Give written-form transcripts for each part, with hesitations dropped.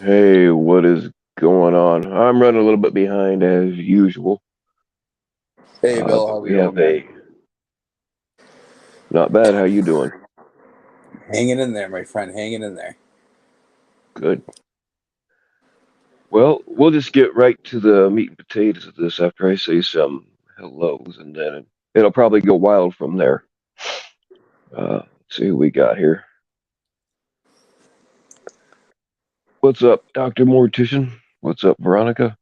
Hey, what is going on? I'm running a little bit behind as usual. Hey Bill, But how's it we going, have man? not bad. How you doing? Hanging in there, my friend, hanging in there. Good. Well, we'll just get right to the meat and potatoes of this after I say some hellos, and then it'll probably go wild from there. Let's see who we got here. What's up, Dr. Mortician? What's up, Veronica?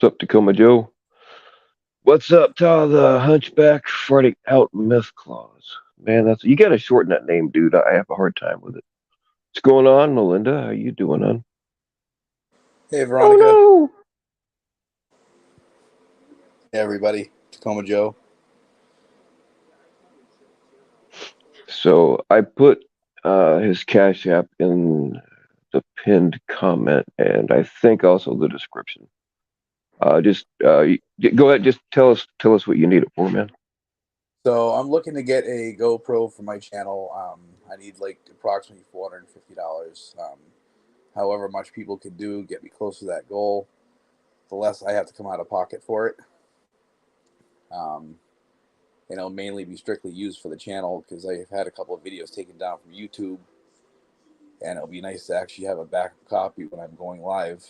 What's up, Tacoma Joe? What's up, to the Hunchback farting out meth claws? Man, that's you gotta shorten that name, dude. I have a hard time with it. What's going on, Melinda? How you doing, hon? Hey Oh Veronica, no! hey everybody, Tacoma Joe. So I put his Cash App in the pinned comment, and I think also the description. Just go ahead. Just tell us what you need it for, man. So I'm looking to get a GoPro for my channel. I need like approximately $450. However much people can do, get me close to that goal, the less I have to come out of pocket for it. Um, and it'll mainly be strictly used for the channel because I've had a couple of videos taken down from YouTube, and it'll be nice to actually have a backup copy when I'm going live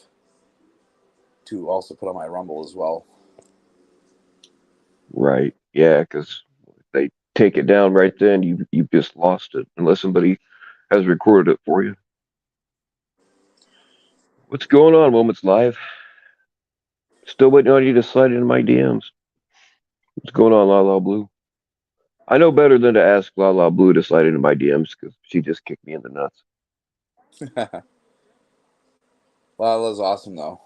to also put on my Rumble as well. Right? Yeah, because they take it down right then. You just lost it unless somebody has recorded it for you. What's going on, Moments Live? Still waiting on you to slide into my DMs. What's going on, La La Blue? I know better than to ask La La Blue to slide into my DMs because she just kicked me in the nuts. Well, that was awesome though.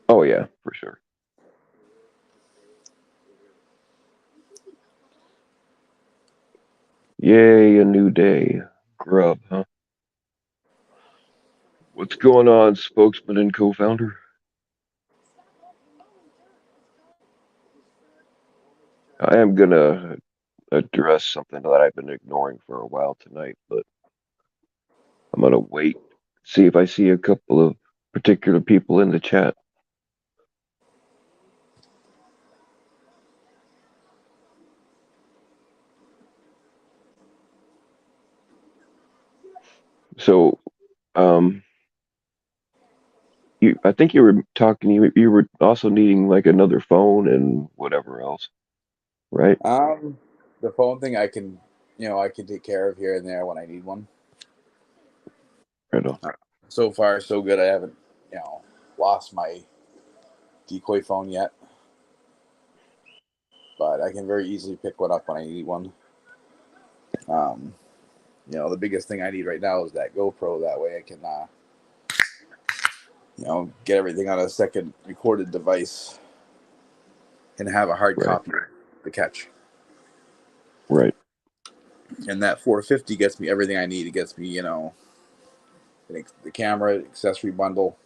Oh yeah, for sure. Yay, a new day. Grub, huh? What's going on, spokesman and co-founder? I am gonna address something that I've been ignoring for a while tonight, but I'm gonna wait, see if I see a couple of particular people in the chat. So, um, I think you were talking. You were also needing like another phone and whatever else, right? The phone thing I can take care of here and there when I need one. Right on. So far, so good. I haven't, lost my decoy phone yet, but I can very easily pick one up when I need one. Um, the biggest thing I need right now is that GoPro. That way I can, get everything on a second recorded device and have a hard Right, copy to catch. right, And that 450 gets me everything I need. It gets me, the camera, accessory bundle,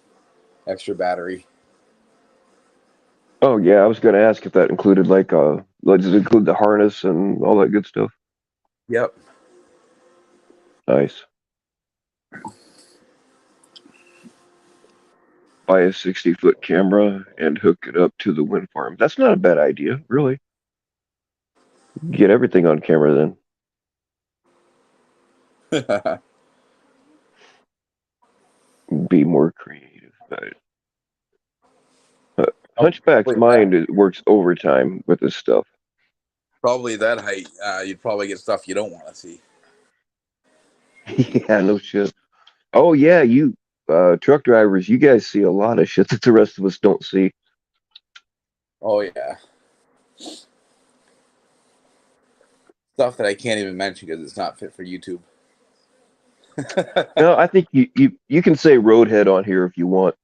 extra battery. Oh yeah, I was gonna ask if that included like does it include the harness and all that good stuff? Yep. Nice. Buy a 60-foot camera and hook it up to the wind farm. That's not a bad idea, really. Get everything on camera then. Be more creative. But Hunchback's Probably that. mind works overtime with this stuff. Probably that height. You'd probably get stuff you don't want to see. Yeah, no shit. Oh yeah, you truck drivers, you guys see a lot of shit that the rest of us don't see. Oh yeah, stuff that I can't even mention because it's not fit for YouTube. No, I think you can say roadhead on here if you want.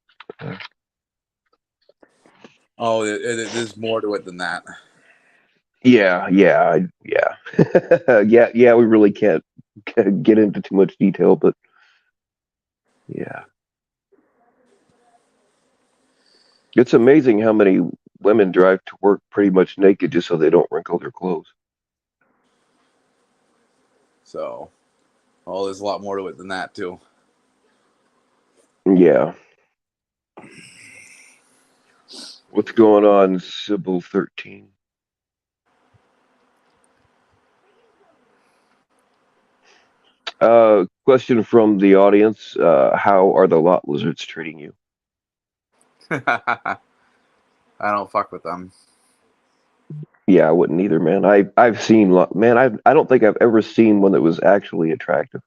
Oh, there's more to it than that. Yeah. Yeah. We really can't get into too much detail, but yeah, it's amazing how many women drive to work pretty much naked just so they don't wrinkle their clothes. So, oh, there's a lot more to it than that too. Yeah. What's going on, Sybil 13? Question from the audience. How are the lot lizards treating you? I don't fuck with them. Yeah, I wouldn't either, man. I've seen man, I don't think I've ever seen one that was actually attractive.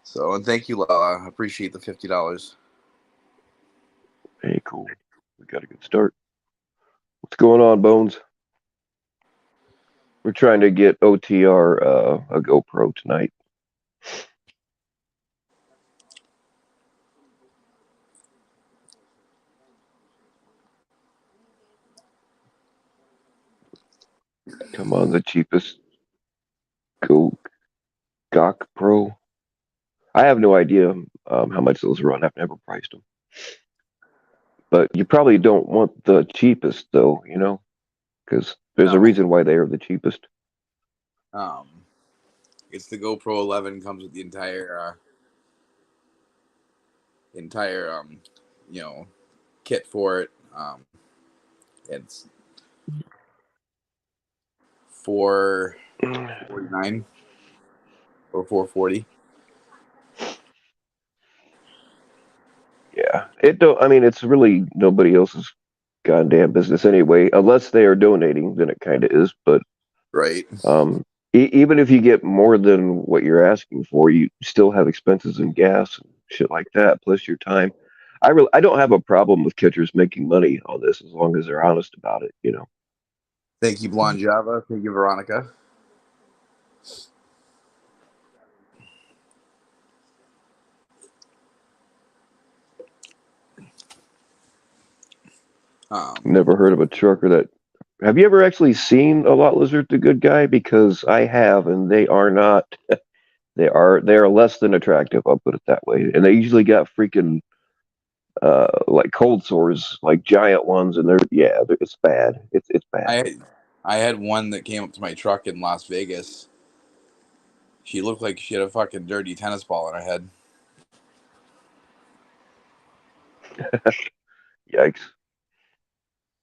So, and thank you, Lala. I appreciate the $50. Hey, cool. We got a good start. What's going on, Bones? We're trying to get OTR a GoPro tonight. Come on, the cheapest Go Gok Pro. I have no idea how much those run. I've never priced them. But you probably don't want the cheapest, though, because there's a No, reason why they are the cheapest. um, it's the GoPro 11 comes with the entire you know kit for it. It's 449 or 440. Yeah, it don't. I mean, it's really nobody else's goddamn business anyway, unless they are donating. Then it kind of is. But Right. um, even if you get more than what you're asking for, you still have expenses and gas and shit like that, plus your time. I don't have a problem with catchers making money on this as long as they're honest about it. Thank you, Blonde Java. Thank you, Veronica. Um, Never heard of a trucker that. Have you ever actually seen a lot lizard, the good guy? Because I have, and they are not. They are less than attractive. I'll put it that way. And they usually got freaking like cold sores, like giant ones, and it's bad. It's bad. I I had one that came up to my truck in Las Vegas. She looked like she had a fucking dirty tennis ball in her head. Yikes.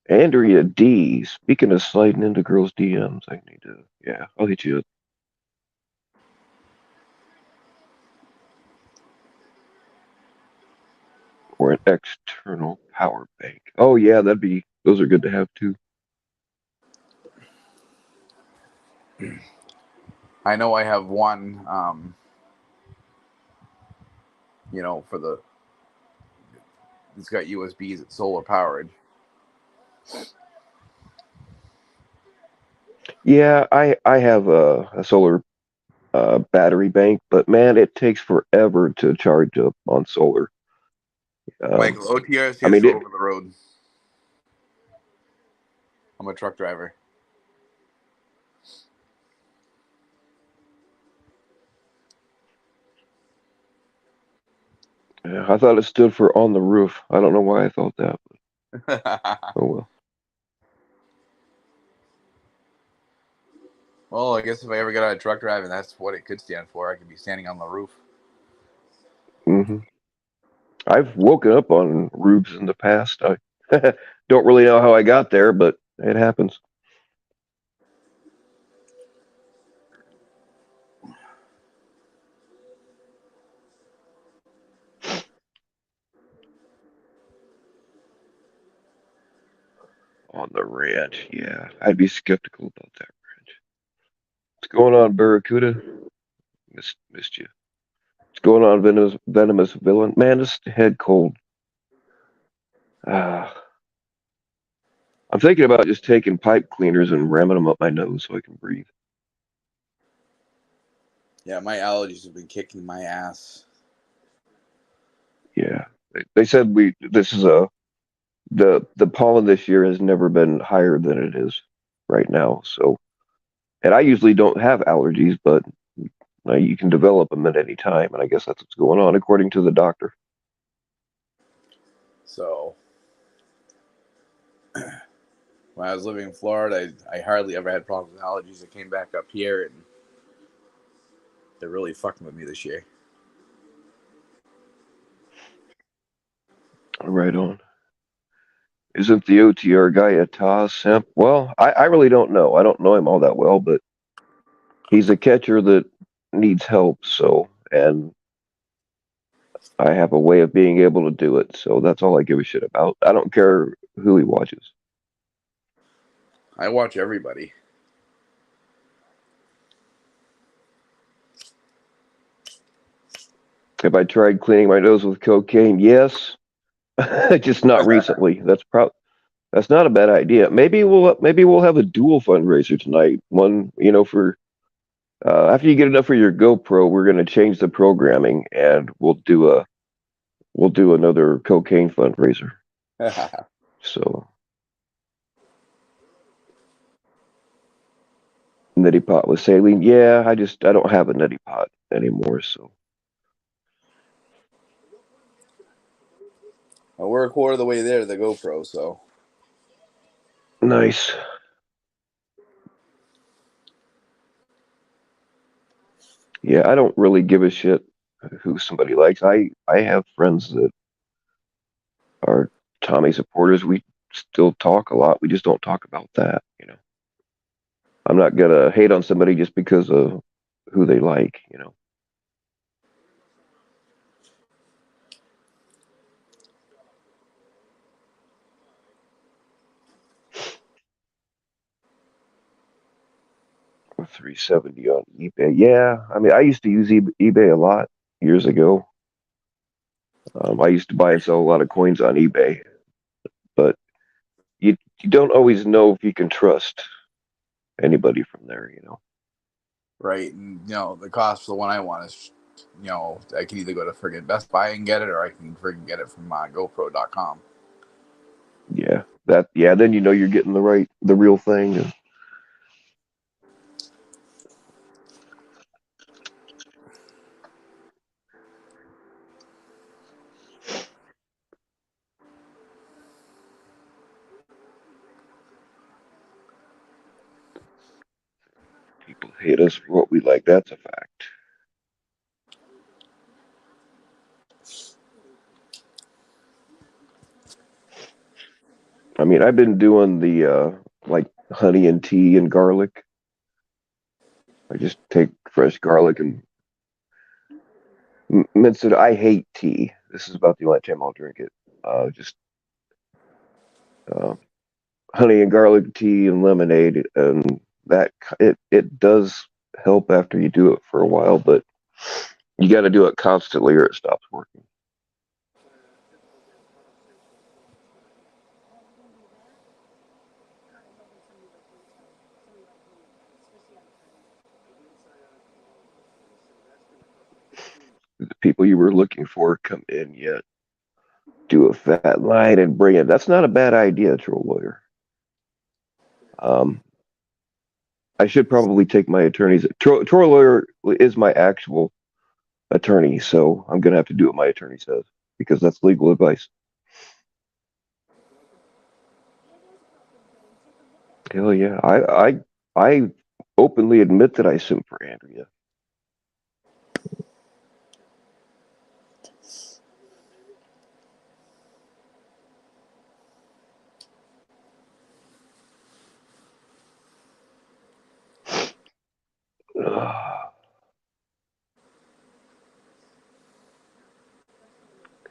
Andrea D. Speaking of sliding into girls' DMs, I need to. Yeah, I'll hit you up. Or an external power bank. Oh yeah, those are good to have too. I know I have one. For the it's got USBs. It's solar powered. Yeah, I have a solar battery bank, but man, it takes forever to charge up on solar. Um, Michael, OTR I stands mean, for over the road. I'm a truck driver. I thought it stood for on the roof. I don't know why I thought that. But, oh well. Well, I guess if I ever get out of truck driving, that's what it could stand for. I could be standing on the roof. Hmm. I've woken up on roofs in the past. I don't really know how I got there, but it happens. On the ranch, yeah. I'd be skeptical about that ranch. What's going on, Barracuda? Missed you. What's going on, venomous villain? Man, this head cold. Ah, I'm thinking about just taking pipe cleaners and ramming them up my nose so I can breathe. Yeah, my allergies have been kicking my ass. Yeah, they said we. This is a the pollen this year has never been higher than it is right now. So, and I usually don't have allergies, but you can develop them at any time, and I guess that's what's going on according to the doctor. So when I was living in Florida, I hardly ever had problems with allergies. I came back up here and they're really fucking with me this year. Right on. Isn't the OTR guy a Taz simp? Well, I really don't know. I don't know him all that well, but he's a catcher that needs help. So, and I have a way of being able to do it. So that's all I give a shit about. I don't care who he watches. I watch everybody. Have I tried cleaning my nose with cocaine? Yes, just not recently. That's not a bad idea. Maybe we'll have a dual fundraiser tonight. One, for after you get enough for your GoPro, we're going to change the programming and we'll do another cocaine fundraiser. So neti pot with saline. Yeah, I don't have a neti pot anymore. So Well, we're a quarter of the way there to the GoPro, so nice. Yeah, I don't really give a shit who somebody likes. I have friends that are Tommy supporters. We still talk a lot. We just don't talk about that. I'm not gonna hate on somebody just because of who they like. A 370 on eBay. Yeah, I mean, I used to use eBay a lot years ago. I used to buy and sell a lot of coins on eBay, but you don't always know if you can trust anybody from there. right. And the cost for the one I want is, I can either go to friggin' Best Buy and get it, or I can friggin' get it from GoPro.com. Yeah, then you're getting the real thing. And people hate us for what we like. That's a fact. I mean, I've been doing the like honey and tea and garlic. I just take fresh garlic and mince it. I hate tea. This is about the only time I'll drink it. Just uh, honey and garlic tea and lemonade, and it does help after you do it for a while, but you got to do it constantly or it stops working. The people you were looking for come in yet. Do a fat line and bring it. That's not a bad idea, troll lawyer. Um, I should probably take my attorney's. Troll lawyer is my actual attorney, so I'm gonna have to do what my attorney says because that's legal advice. Hell yeah, I openly admit that I simp for Andrea.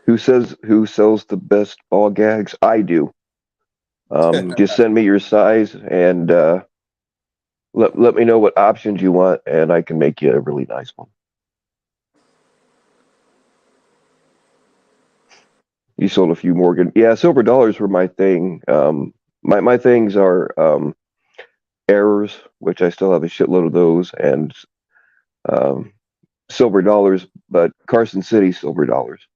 Who sells the best ball gags? I do. Just send me your size and let me know what options you want, and I can make you a really nice one. You sold a few Morgan. Yeah, silver dollars were my thing. My things are errors, which I still have a shitload of those, and um, silver dollars. But Carson City silver dollars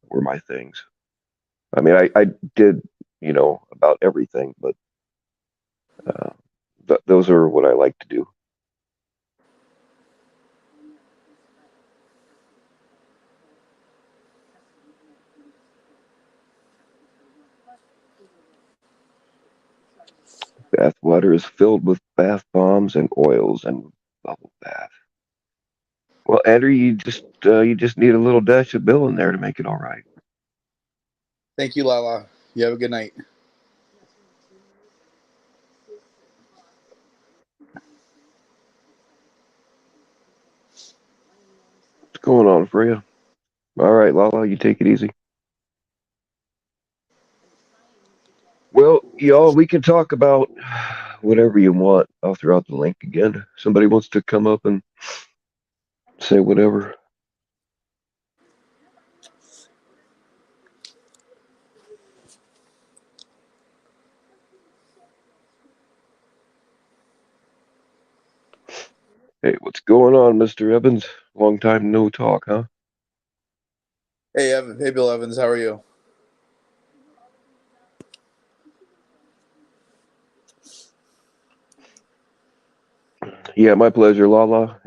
were my things. I mean, I did, about everything, but uh, those are what I like to do. Bath water is filled with bath bombs and oils and bubble bath. Well, Andrew, you just need a little dash of Bill in there to make it all right. Thank you, Lala. You have a good night. What's going on for you? All right, Lala, you take it easy. Well, y'all, we can talk about whatever you want. I'll throw out the link again. Somebody wants to come up and say whatever. Hey, what's going on, Mr. Evans? Long time no talk, huh? Hey, Hey, Bill Evans. How are you? Yeah, my pleasure, Lala.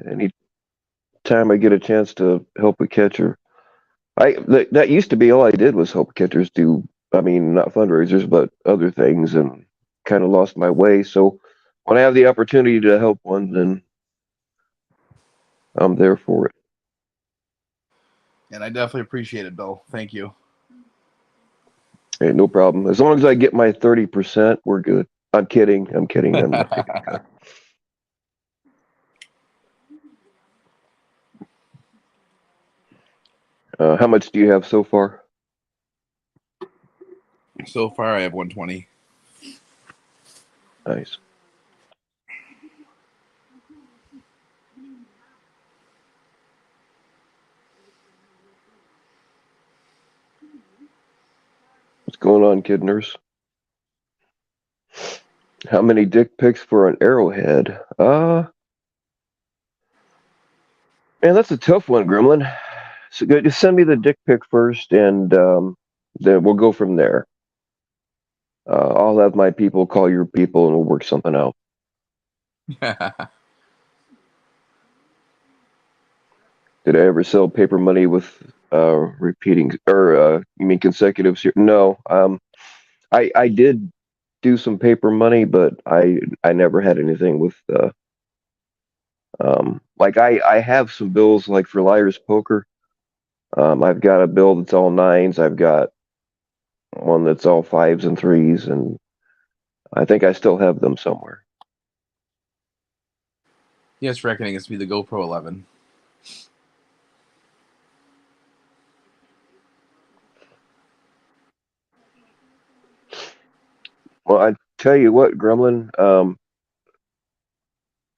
Anytime I get a chance to help a catcher, that used to be all I did was help catchers do. I mean, not fundraisers, but other things, and kind of lost my way. So when I have the opportunity to help one, then I'm there for it. And I definitely appreciate it, Bill. Thank you. Hey, no problem. As long as I get my 30%, we're good. I'm kidding. I'm kidding. I'm not taking a cut. How much do you have so far? So far, I have 120. Nice. What's going on, kid nurse? How many dick pics for an arrowhead? Man, that's a tough one, Gremlin. So good. Just send me the dick pic first, and then we'll go from there. I'll have my people call your people, and we'll work something out. Did I ever sell paper money with repeating, or you mean consecutive? No. I did do some paper money, but I never had anything with like I have some bills like for Liar's Poker. I've got a bill that's all nines. I've got one that's all fives and threes, and I think I still have them somewhere. Yes, reckoning it's me, the GoPro 11. Well, I tell you what, Gremlin.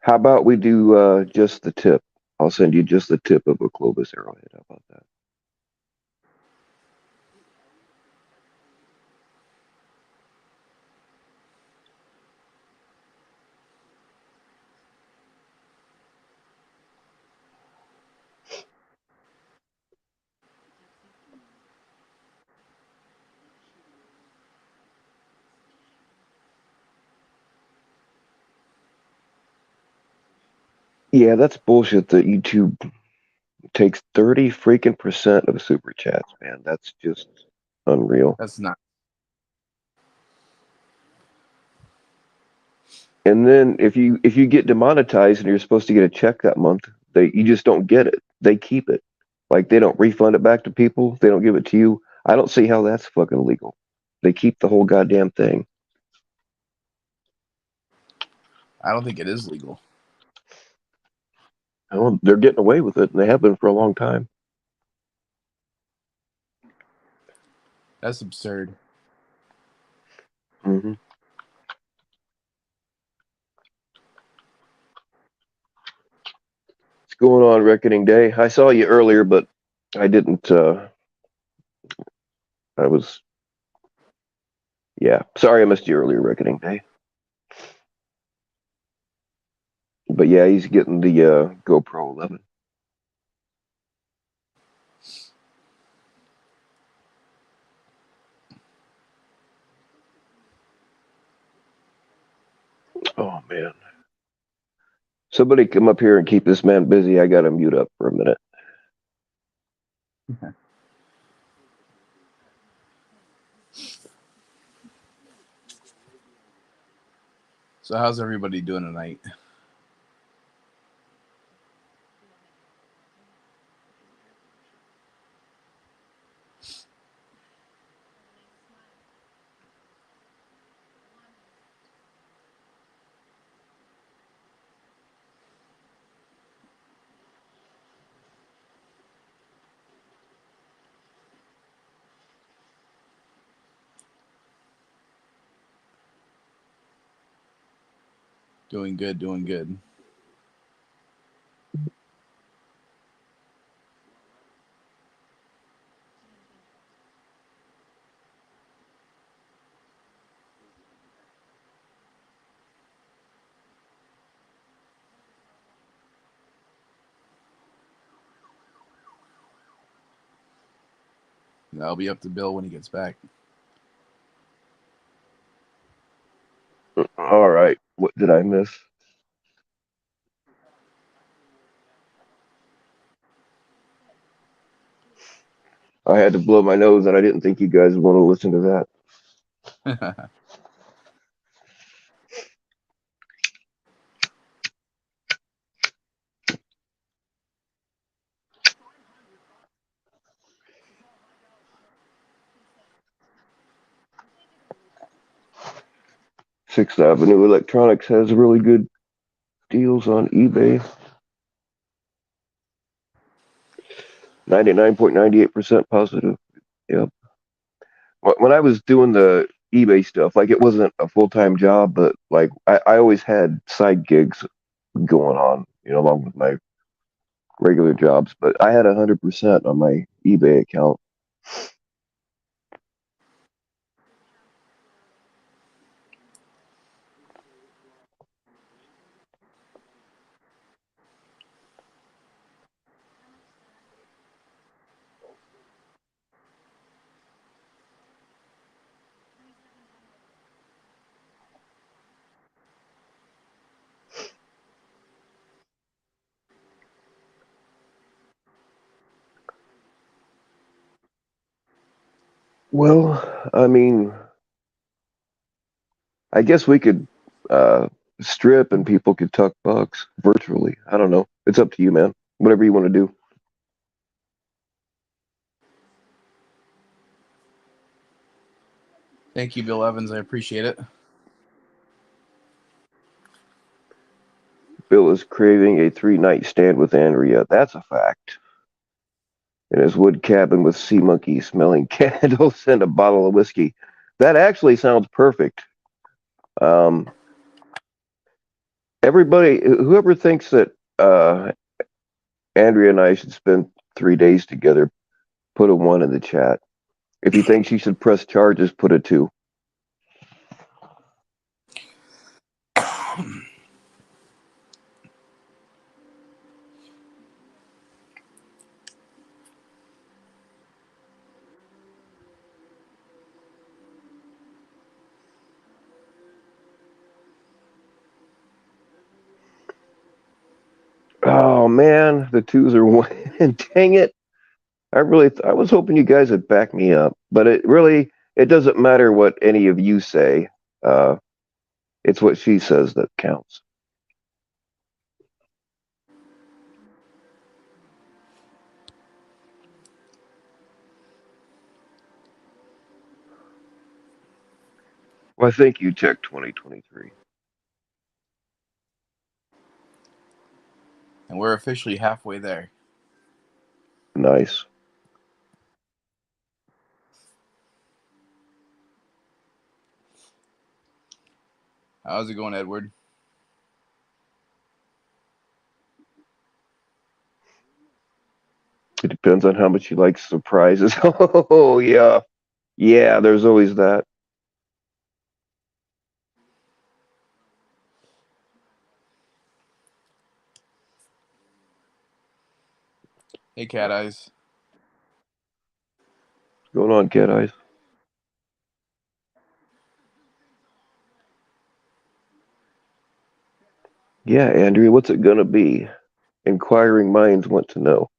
How about we do just the tip? I'll send you just the tip of a Clovis arrowhead. How about that? Yeah, that's bullshit that YouTube takes 30 freaking percent of super chats, man. That's just unreal. That's not. And then if you get demonetized and you're supposed to get a check that month, you just don't get it. They keep it. Like they don't refund it back to people. They don't give it to you. I don't see how that's fucking legal. They keep the whole goddamn thing. I don't think it is legal. Well, they're getting away with it, and they have been for a long time. That's absurd. Mm-hmm. What's going on, Reckoning Day? I saw you earlier, but I didn't. I was, yeah. Sorry, I missed you earlier, Reckoning Day. But yeah, he's getting the GoPro 11. Oh man, somebody come up here and keep this man busy. I got to mute up for a minute. So how's everybody doing tonight? Doing good, doing good. That'll be up to Bill when he gets back. All right, what did I miss? I had to blow my nose, and I didn't think you guys would want to listen to that. 6th Avenue Electronics has really good deals on eBay. 99.98% positive. Yep. When I was doing the eBay stuff, like it wasn't a full-time job, but like I always had side gigs going on, along with my regular jobs. But I had 100% on my eBay account. Well, I mean, I guess we could uh, strip and people could tuck bucks virtually. I don't know. It's up to you, man. Whatever you want to do. Thank you, Bill Evans. I appreciate it. Bill is craving a 3-night stand with Andrea. That's a fact. In his wood cabin with sea monkeys smelling candles and a bottle of whiskey. That actually sounds perfect. Um, everybody, whoever thinks that Andrea and I should spend 3 days together, put a 1 in the chat. If you think she should press charges, put a 2. Oh man, the 2s are winning. Dang it! I was hoping you guys would back me up, but it doesn't matter what any of you say. Uh, it's what she says that counts. Well, I think you checked 2023. And we're officially halfway there. Nice. How's it going, Edward? It depends on how much he likes surprises. Oh yeah, yeah. There's always that. Hey, Cat Eyes. What's going on, Cat Eyes? Yeah, Andrea. What's it gonna be? Inquiring minds want to know.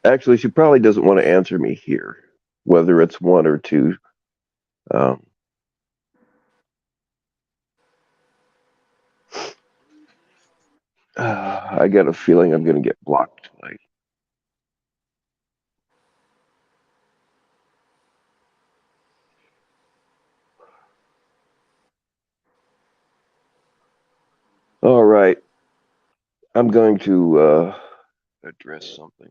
Actually, she probably doesn't want to answer me here, whether it's one or two. Um, I got a feeling I'm gonna get blocked tonight. All right, I'm going to address something.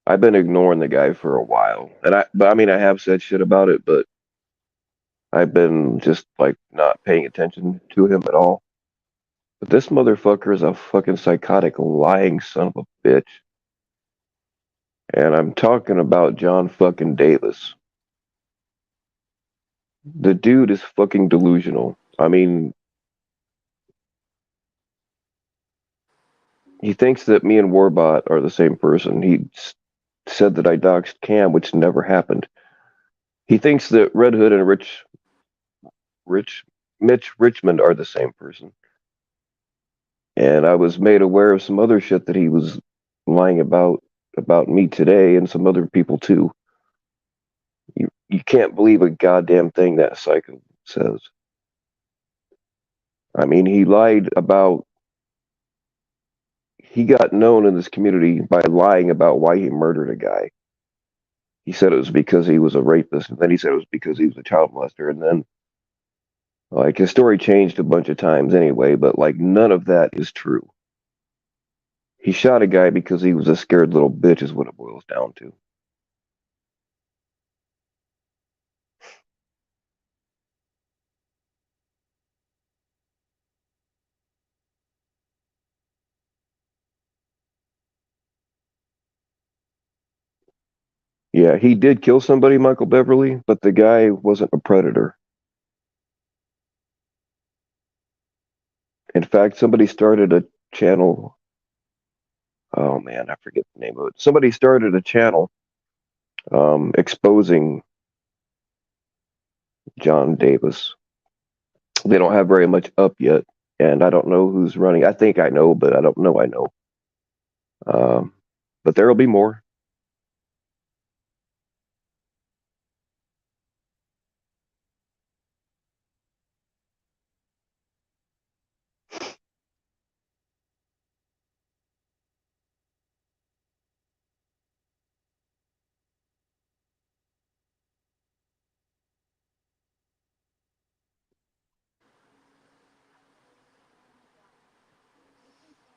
I've been ignoring the guy for a while, but I mean, I have said shit about it, but I've been just like not paying attention to him at all. But this motherfucker is a fucking psychotic, lying son of a bitch, and I'm talking about John fucking Davis. The dude is fucking delusional. I mean, he thinks that me and Warbot are the same person. Said that I doxed Cam, which never happened. He thinks that Red Hood and Rich, Mitch Richmond are the same person. And I was made aware of some other shit that he was lying about me today and some other people too. You can't believe a goddamn thing that psycho says. I mean, he got known in this community by lying about why he murdered a guy. He said it was because he was a rapist, and then he said it was because he was a child molester, and then like his story changed a bunch of times anyway, but like none of that is true. He shot a guy because he was a scared little bitch, is what it boils down to. Yeah, he did kill somebody, Michael Beverly, but the guy wasn't a predator. In fact, somebody started a channel. Oh man, I forget the name of it. Somebody started a channel exposing John Davis. They don't have very much up yet, and I don't know who's running. I think I know, but I don't know. I know. Um, but there will be more.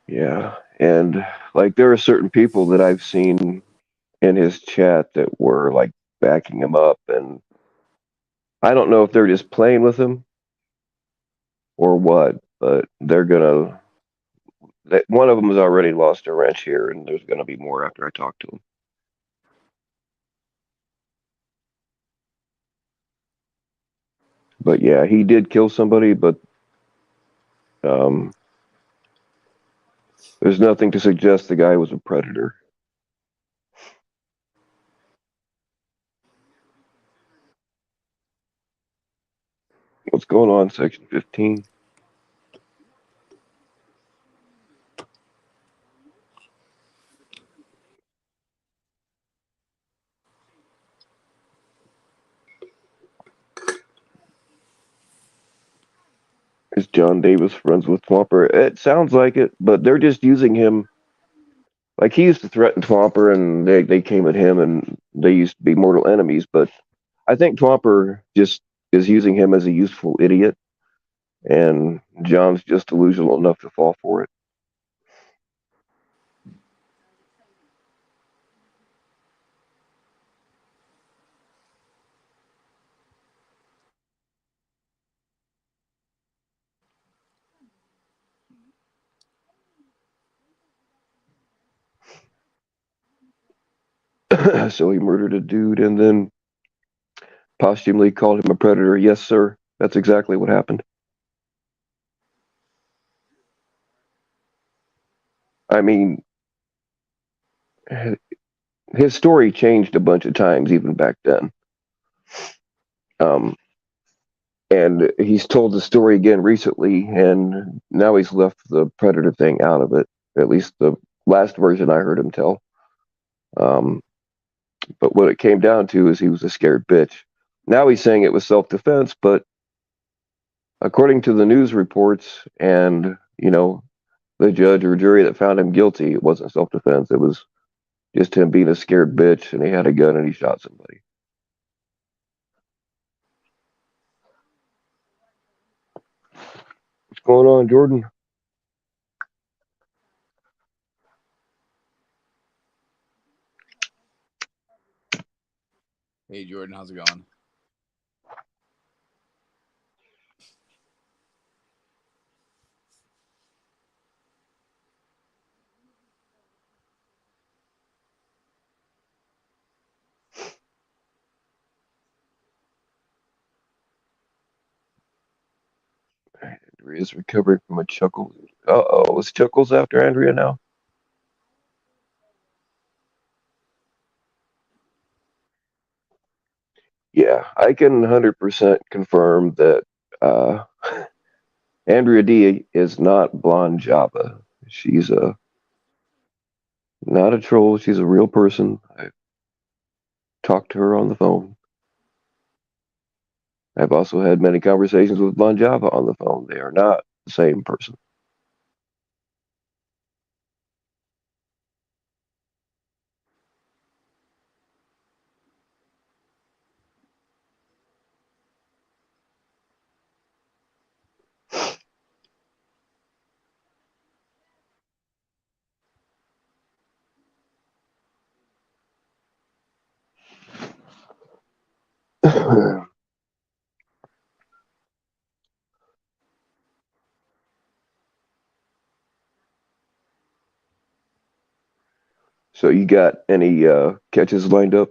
Yeah, and like there are certain people that I've seen in his chat that were like backing him up, and I don't know if they're just playing with him or what, but they're gonna. One of them has already lost a wrench here, and there's gonna be more after I talk to him. But yeah, he did kill somebody, but um, there's nothing to suggest the guy was a predator. What's going on, Section 15? Is John Davis friends with Twomper? It sounds like it, but they're just using him. Like he used to threaten Twomper, and they came at him, and they used to be mortal enemies. But I think Twomper just is using him as a useful idiot, and John's just delusional enough to fall for it. So he murdered a dude and then posthumously called him a predator. Yes, sir. That's exactly what happened. I mean, his story changed a bunch of times even back then. Um, and he's told the story again recently, and now he's left the predator thing out of it. At least the last version I heard him tell. Um, but what it came down to is he was a scared bitch. Now he's saying it was self-defense, but according to the news reports and the judge or jury that found him guilty, it wasn't self-defense. It was just him being a scared bitch, and he had a gun and he shot somebody. What's going on, Jordan? Hey Jordan, how's it going? Andrea's recovering from a chuckle. Uh-oh, is Chuckles after Andrea now? Yeah, I can 100% confirm that uh, Andrea D is not blonde Java. She's not a troll. She's a real person. I talked to her on the phone. I've also had many conversations with blonde Java on the phone. They are not the same person. So you got any catches lined up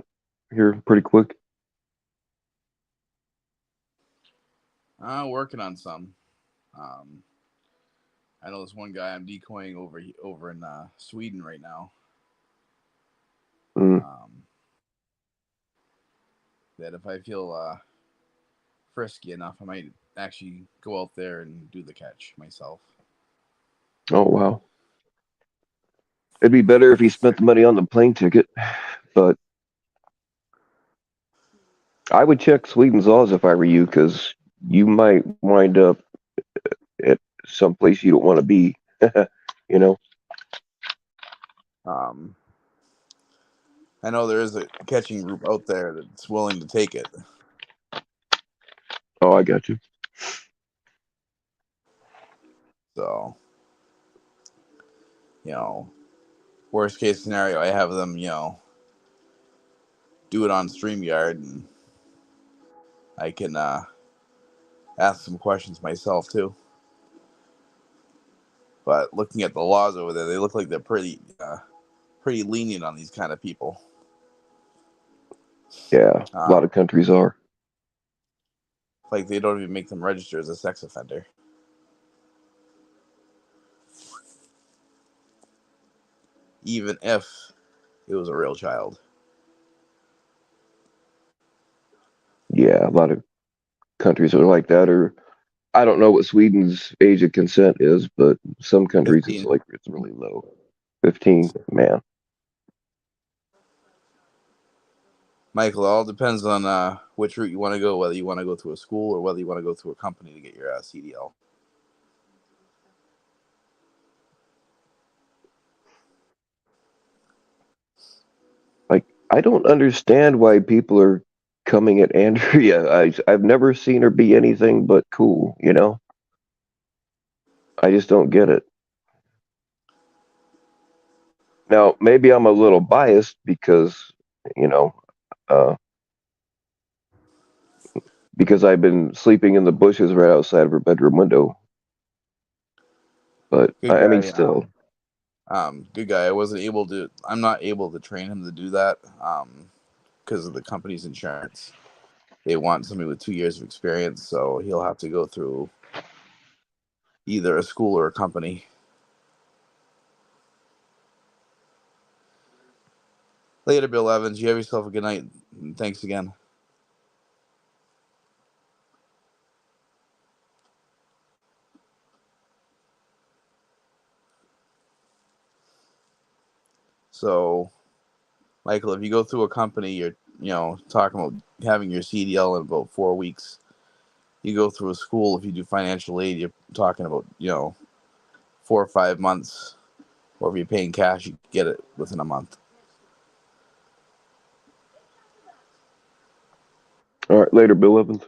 here pretty quick? Working on some. Um, I know this one guy I'm decoying over in Sweden right now. Mm. Um, that if I feel frisky enough, I might actually go out there and do the catch myself. Oh wow. It'd be better if he spent the money on the plane ticket, but I would check Sweden's laws if I were you, because you might wind up at some place you don't want to be. you know? Um, I know there is a catching group out there that's willing to take it. Oh, I got you. So, you know, worst case scenario, I have them, do it on StreamYard and I can ask some questions myself too. But looking at the laws over there, they look like they're pretty lenient on these kind of people. Yeah, a lot Um, of countries are. like they don't even make them register as a sex offender, even if it was a real child. Yeah, a lot of countries are like that. Or I don't know what Sweden's age of consent is, but some countries 15. it's really low. 15, man. Michael, it all depends on which route you want to go, whether you want to go through a school or whether you want to go through a company to get your CDL. Like I don't understand why people are coming at Andrea. I've never seen her be anything but cool. I just don't get it. Now, maybe I'm a little biased because, you know, uh, because I've been sleeping in the bushes right outside of her bedroom window. But Good I mean, guy. still. Good guy. I wasn't able to. I'm not able to train him to do that because of the company's insurance. They want somebody with 2 years of experience, so he'll have to go through either a school or a company. Later, Bill Evans. You have yourself a good night. Thanks again. So, Michael, if you go through a company, you're talking about having your CDL in about 4 weeks. You go through a school, if you do financial aid, you're talking about 4 or 5 months. Or if you're paying cash, you get it within a month. All right, later, Bill Evans.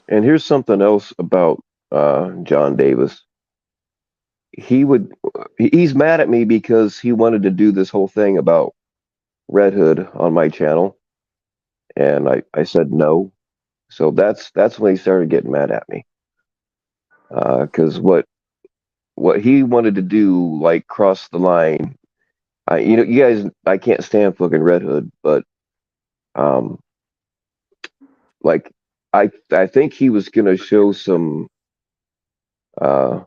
And here's something else about John Davis. He would he's mad at me because he wanted to do this whole thing about Red Hood on my channel, and I said no. So that's when he started getting mad at me. Because what he wanted to do like crossed the line. You guys, I can't stand fucking Red Hood, but um, like I think he was gonna show some uh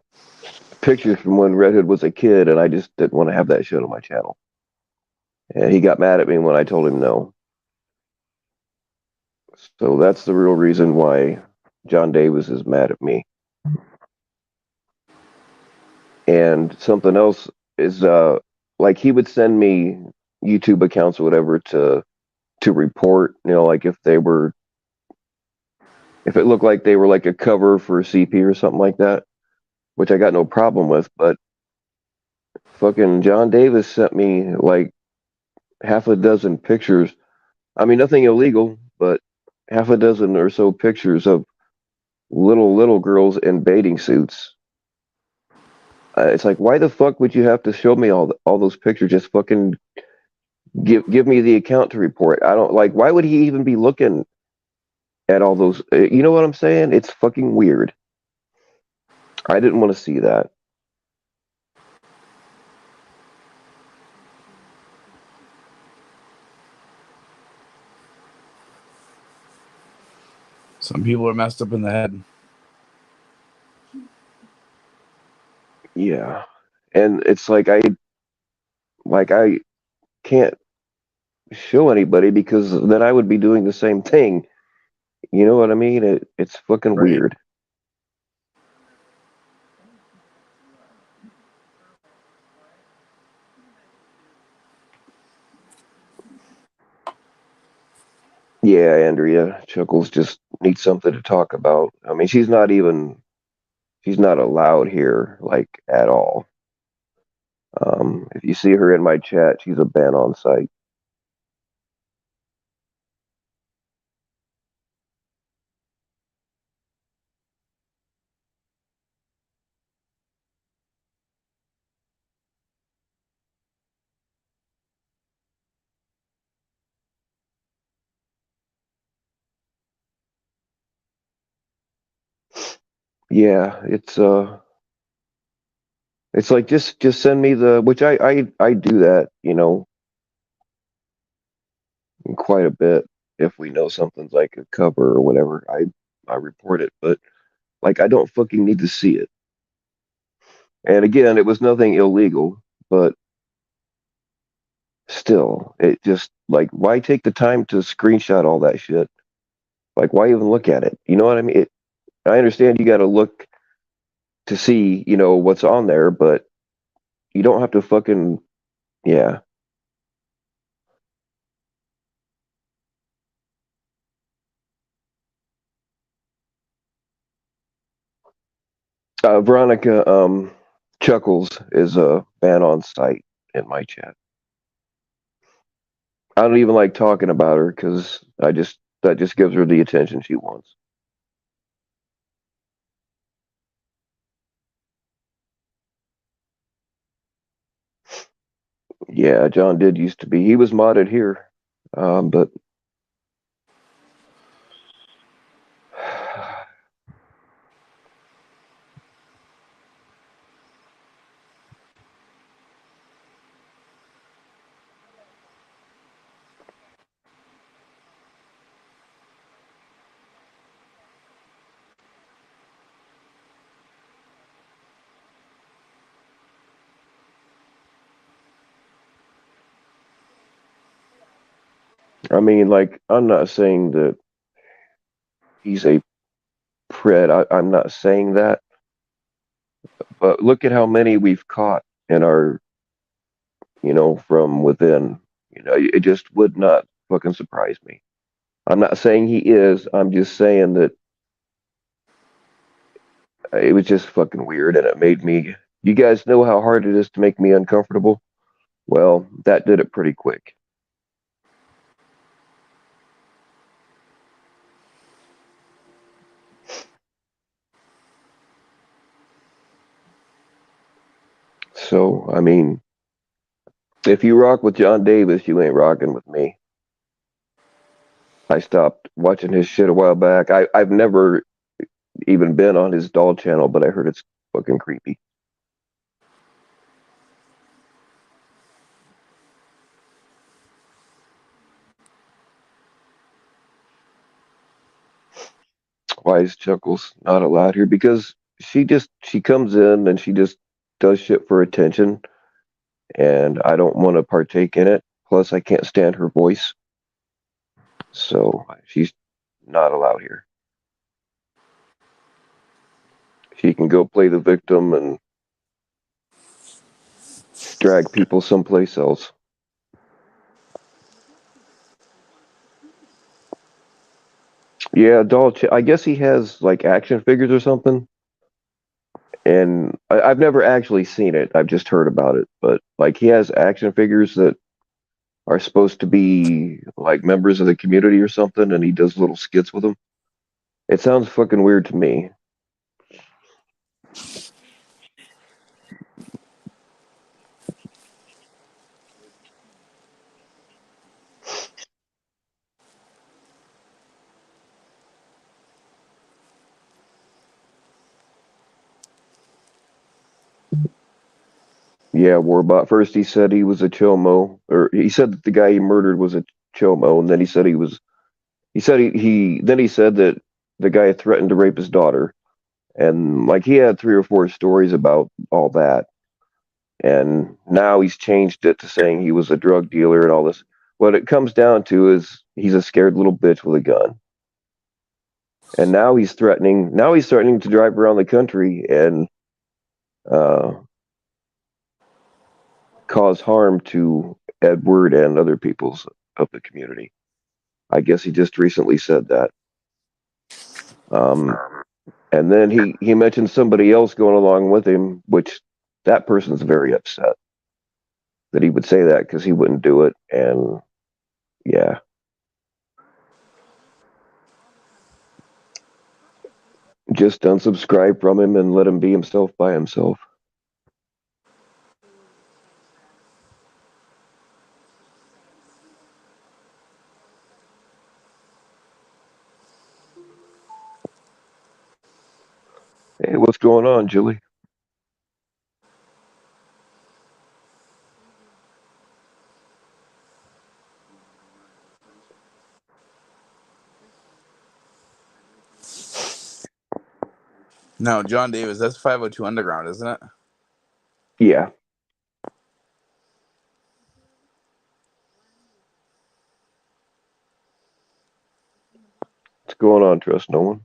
pictures from when Red Hood was a kid, and I just didn't want to have that shit on my channel. And he got mad at me when I told him no. So that's the real reason why John Davis is mad at me. And something else is like he would send me YouTube accounts or whatever to report, like if it looked like they were like a cover for a CP or something like that, which I got no problem with, but fucking John Davis sent me like half a dozen pictures. I mean, nothing illegal, but half a dozen or so pictures of little girls in bathing suits. It's like, why the fuck would you have to show me all those pictures? Just fucking give me the account to report. I don't like. Why would he even be looking at all those? You know what I'm saying? It's fucking weird. I didn't want to see that. Some people are messed up in the head. Yeah, and it's like I can't show anybody because then I would be doing the same thing. You know what I mean? It's fucking Right. weird. Yeah, Andrea Chuckles just needs something to talk about. I mean, she's not allowed here like at all. If you see her in my chat, she's a ban on site. Yeah, it's like just send me the which I do that, quite a bit. If we know something's like a cover or whatever, I report it, but like I don't fucking need to see it. And again, it was nothing illegal, but still, it just like why take the time to screenshot all that shit? Like why even look at it? You know what I mean? I understand you got to look to see, what's on there, but you don't have to fucking yeah. Veronica Chuckles is a ban on site in my chat. I don't even like talking about her because that just gives her the attention she wants. Yeah, John did used to be. He was modded here, but I mean, like, I'm not saying that he's a pred. I'm not saying that, but look at how many we've caught in our, from within. It just would not fucking surprise me. I'm not saying he is. I'm just saying that it was just fucking weird, and it made me. You guys know how hard it is to make me uncomfortable. Well, that did it pretty quick. So, I mean, if you rock with John Davis, you ain't rocking with me. I stopped watching his shit a while back. I've never even been on his doll channel, but I heard it's fucking creepy. Why is Chuckles not allowed here? Because she comes in and she just does shit for attention, and I don't want to partake in it. Plus, I can't stand her voice, so she's not allowed here. She can go play the victim and drag people someplace else. Yeah, I guess he has like action figures or something, and I've never actually seen it. I've just heard about it, but like he has action figures that are supposed to be like members of the community or something, and he does little skits with them. It sounds fucking weird to me. Yeah, Warbot. First he said he was a chomo, or he said that the guy he murdered was a chomo, and then he said he was. He said then he said that the guy threatened to rape his daughter, and like he had three or four stories about all that, and now he's changed it to saying he was a drug dealer and all this. What it comes down to is he's a scared little bitch with a gun, and now he's threatening. Now he's threatening to drive around the country and uh, cause harm to Edward and other peoples of the community. I guess he just recently said that. Um, and then he mentioned somebody else going along with him, which that person's very upset that he would say that because he wouldn't do it. And yeah, just unsubscribe from him and let him be himself by himself. Hey, what's going on, Julie? No, John Davis, that's 502 Underground, isn't it? Yeah, what's going on, Trust No One?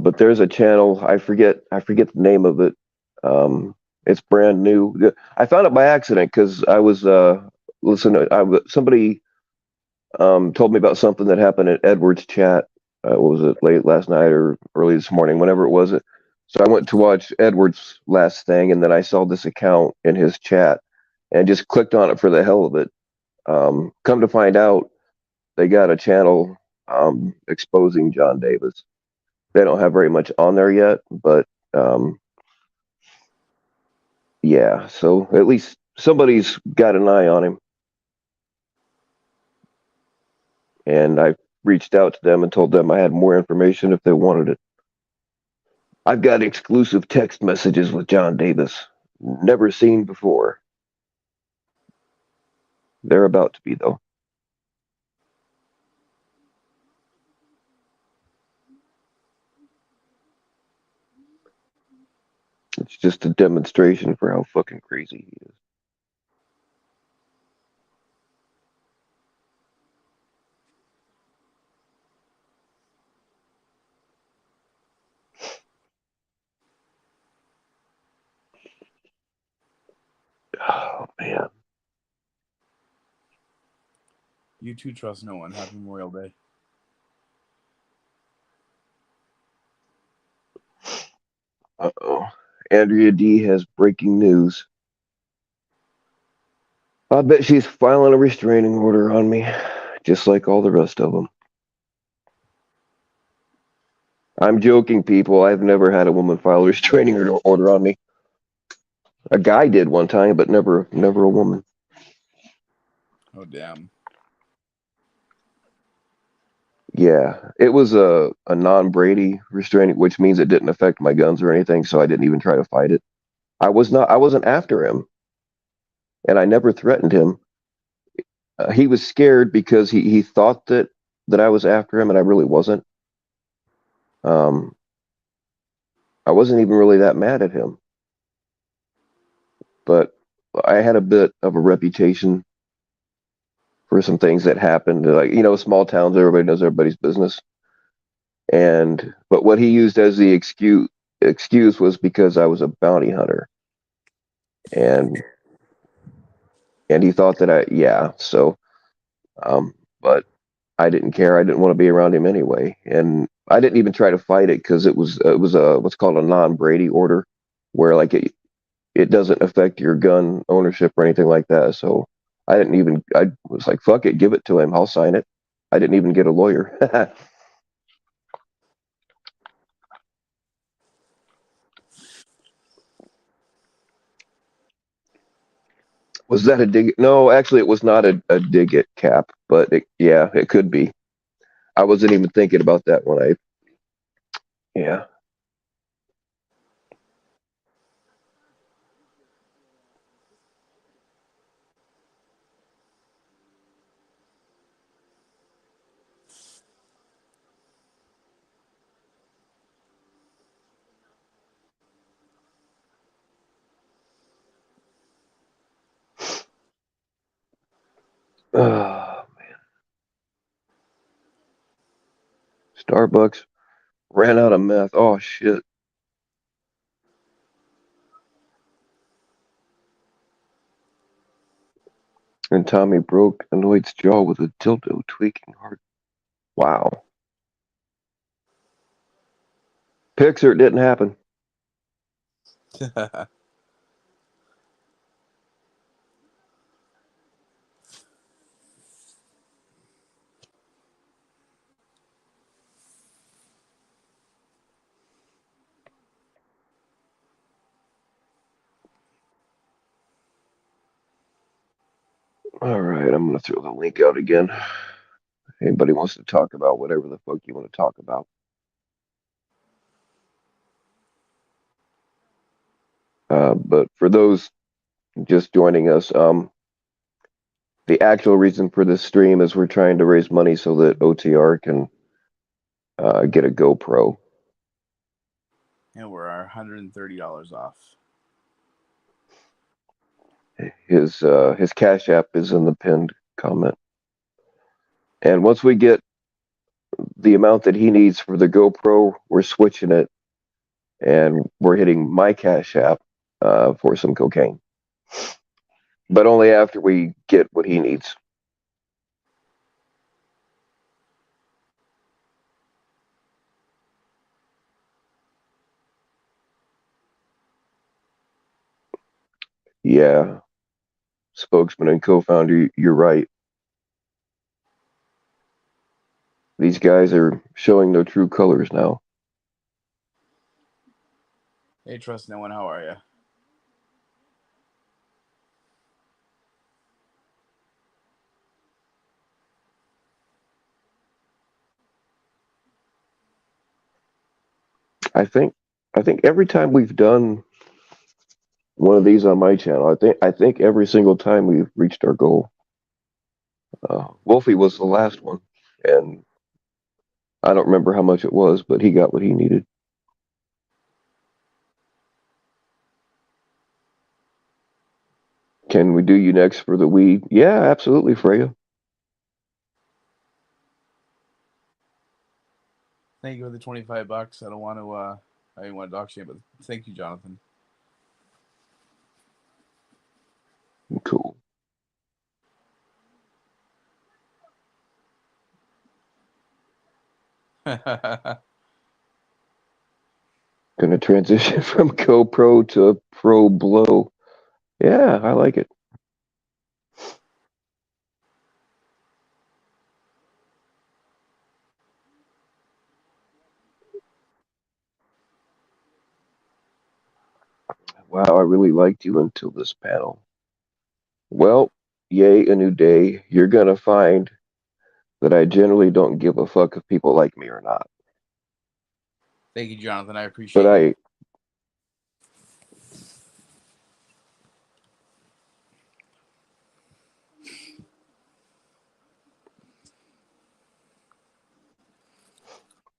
But there's a channel I forget the name of it. It's brand new. I found it by accident because I was listening. Somebody told me about something that happened in Edward's chat. What was it, late last night or early this morning, whenever it was. It. So I went to watch Edward's last thing, and then I saw this account in his chat, and just clicked on it for the hell of it. Come to find out, they got a channel exposing John Davis. They don't have very much on there yet, but um, yeah. So at least somebody's got an eye on him, and I reached out to them and told them I had more information if they wanted it. I've got exclusive text messages with John Davis, never seen before. They're about to be though. It's just a demonstration for how fucking crazy he is. Oh man. You too trust no one. Happy Memorial Day. Uh-oh. Andrea D has breaking news. I bet she's filing a restraining order on me, just like all the rest of them. I'm joking, people. I've never had a woman file a restraining order on me. A guy did one time, but never a woman. Oh damn. Yeah, it was a non-Brady restraining, which means it didn't affect my guns or anything, so I didn't even try to fight it. I wasn't after him, and I never threatened him. He was scared because he thought that I was after him, and I really wasn't. Um, I wasn't even really that mad at him, but I had a bit of a reputation for some things that happened. Like, small towns, everybody knows everybody's business. And but what he used as the excuse was because I was a bounty hunter, and he thought that so um, but I didn't care. I didn't want to be around him anyway, and I didn't even try to fight it because it was a what's called a non-Brady order, where like it doesn't affect your gun ownership or anything like that. So I was like, fuck it, give it to him. I'll sign it. I didn't even get a lawyer. Was that a dig? No, actually, it was not a dig it cap, but yeah, it could be. I wasn't even thinking about that when yeah. Uh, Starbucks ran out of meth. Oh shit! And Tommy broke Anoid's jaw with a dildo, tweaking hard. Wow. Pixar didn't happen. All right, I'm gonna throw the link out again. Anybody wants to talk about whatever the fuck you want to talk about. But for those just joining us, the actual reason for this stream is we're trying to raise money so that OTR can get a GoPro. And we're $130 off. His Cash App is in the pinned comment. And once we get the amount that he needs for the GoPro, we're switching it and we're hitting my Cash App for some cocaine. But only after we get what he needs. Yeah, spokesman and co-founder, you're right. These guys are showing their true colors now. Hey, trust no one. How are you? I think I think every time we've done one of these on my channel, I think every single time we've reached our goal. Wolfie was the last one, and I don't remember how much it was, but he got what he needed. Can we do you next for the weed? Yeah, absolutely, Freya. Thank you for the $25. I don't want to. I didn't want to dox you, but thank you, Jonathan. Cool. Gonna transition from GoPro to Pro Blow. Yeah, I like it. Wow, I really liked you until this panel. Well, yay, a new day. You're gonna find that I generally don't give a fuck if people like me or not. Thank you, Jonathan. I But appreciate you.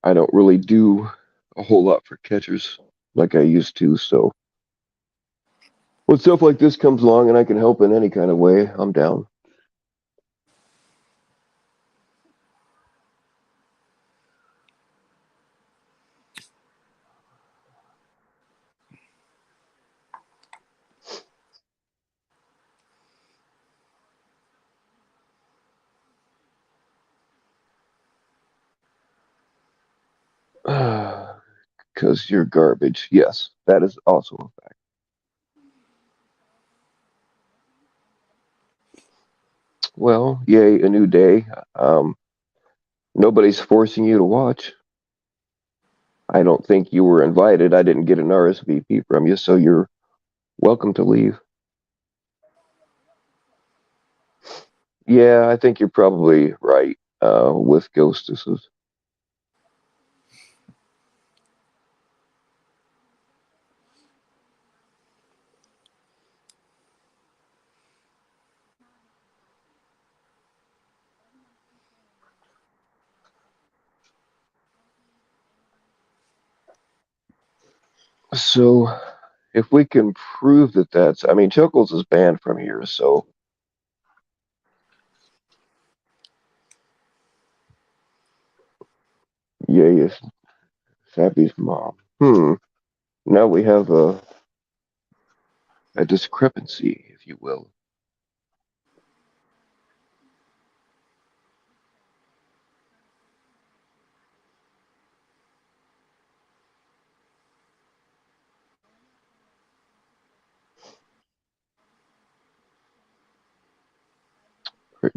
I don't really do a whole lot for catchers like I used to, so when stuff like this comes along and I can help in any kind of way, I'm down. Because you're garbage. Yes, that is also a fact. Well, yay, a new day. Um, Nobody's forcing you to watch. I don't think you were invited. I didn't get an RSVP from you, so you're welcome to leave. Yeah, I think you're probably right with ghostesses. So, if we can prove that that's, I mean, Chuckles is banned from here, so yay is Sappy's mom. Now we have a discrepancy, if you will.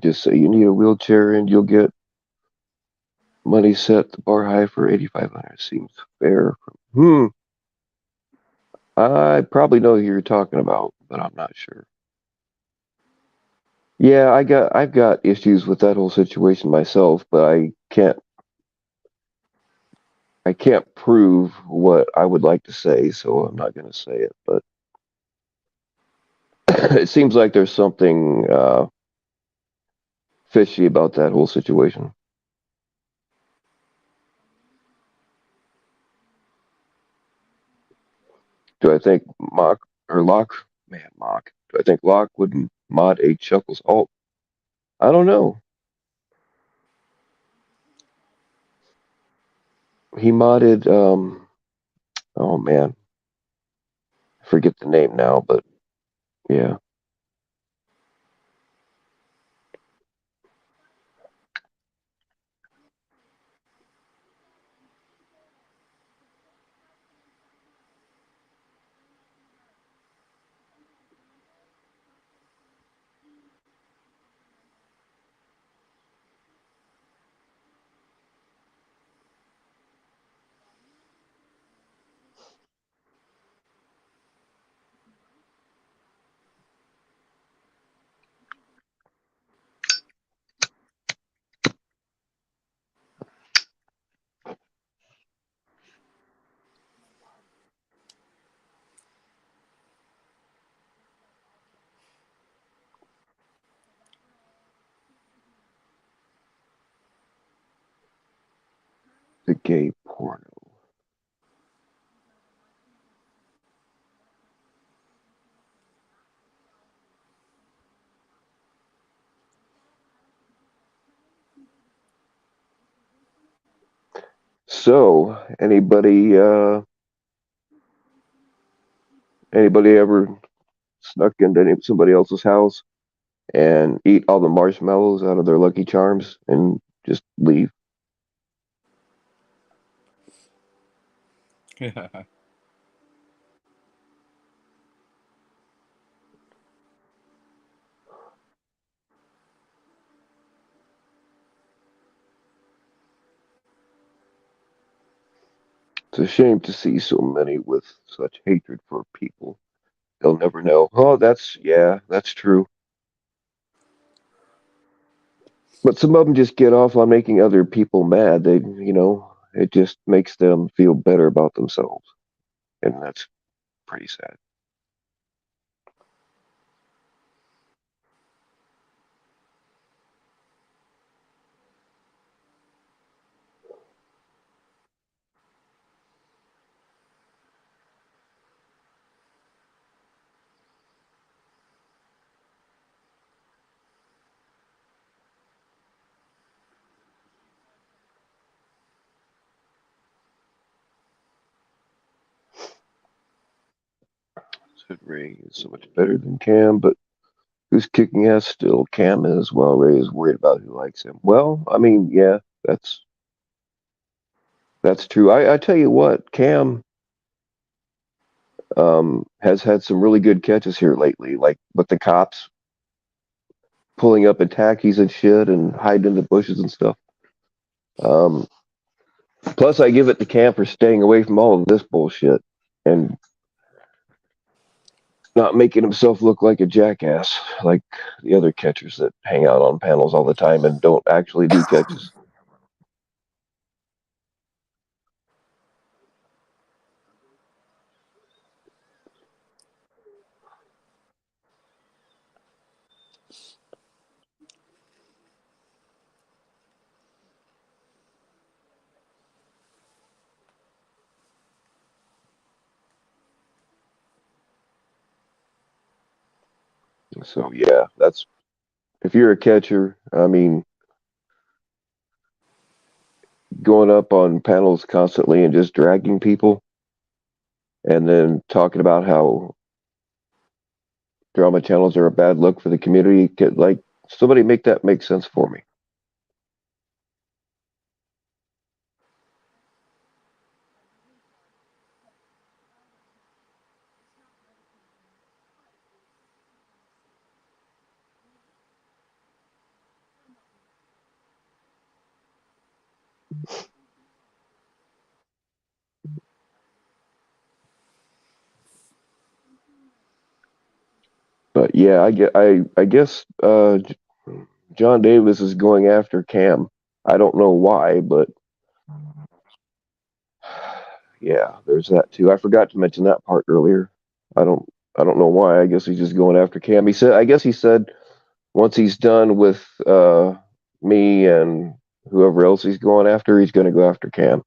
Just say you need a wheelchair and you'll get money set the bar high for 8,500. Seems fair. I probably know who you're talking about, but I'm not sure. Yeah, I've got issues with that whole situation myself, but I can't prove what I would like to say, so I'm not going to say it. But it seems like there's something fishy about that whole situation. Do I think Mock or Locke? Man, Mock. Do I think Locke would mod a Chuckles alt? I don't know. He modded. Oh man, I forget the name now, but yeah. The gay porno. So, anybody ever snuck into somebody else's house and eat all the marshmallows out of their Lucky Charms and just leave? It's a shame to see so many with such hatred for people. They'll never know. Oh, yeah, that's true. But some of them just get off on making other people mad. It just makes them feel better about themselves. And that's pretty sad. Said Ray is so much better than Cam, but who's kicking ass still? Cam is, while Ray is worried about who likes him. Well, I mean, yeah, that's true. I tell you what, Cam has had some really good catches here lately, like with the cops pulling up in tackies and shit and hiding in the bushes and stuff. Um, Plus, I give it to Cam for staying away from all of this bullshit and not making himself look like a jackass like the other catchers that hang out on panels all the time and don't actually do catches. So yeah, that's if you're a catcher, I mean, going up on panels constantly and just dragging people and then talking about how drama channels are a bad look for the community, could like somebody make that make sense for me. But yeah, I guess John Davis is going after Cam. I don't know why, but yeah, there's that too. I forgot to mention that part earlier. I don't I don't know why. I guess he's just going after Cam. I guess he said once he's done with me and whoever else he's going after, he's going to go after Cam.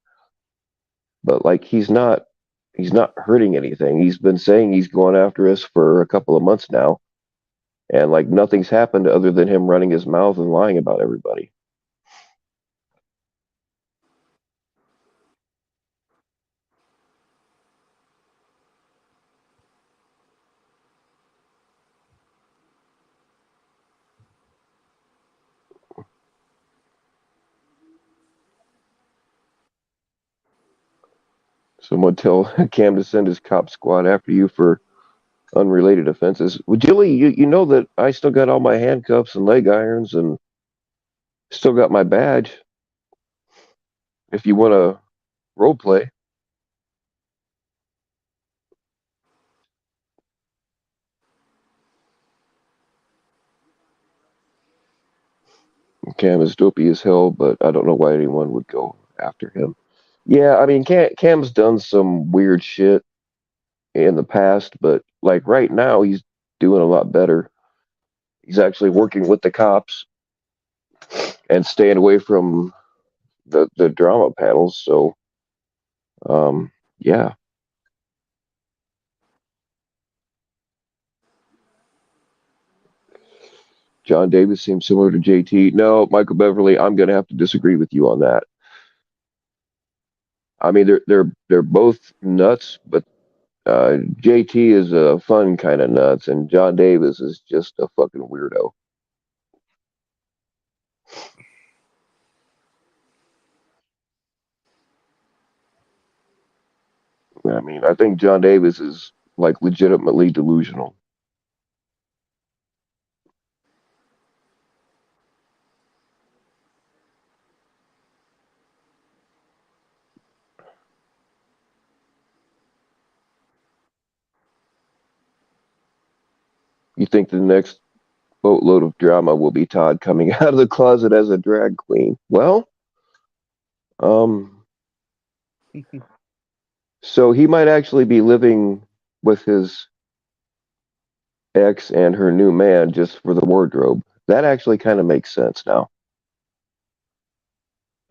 But like he's not hurting anything. He's been saying he's going after us for a couple of months now, and like nothing's happened other than him running his mouth and lying about everybody. Someone tell Cam to send his cop squad after you for unrelated offenses. Well, Jilly, you know that I still got all my handcuffs and leg irons and still got my badge. If you want to role play, Cam is dopey as hell, but I don't know why anyone would go after him. Yeah, I mean, Cam's done some weird shit in the past, but like right now, he's doing a lot better. He's actually working with the cops and staying away from the drama panels. So yeah, John Davis seems similar to JT. No, Michael Beverly, I'm gonna have to disagree with you on that. I mean, they're both nuts, but JT is a fun kind of nuts, and John Davis is just a fucking weirdo. I mean, I think John Davis is like legitimately delusional. You think the next boatload of drama will be Todd coming out of the closet as a drag queen? Well, um, so he might actually be living with his ex and her new man just for the wardrobe. That actually kind of makes sense now.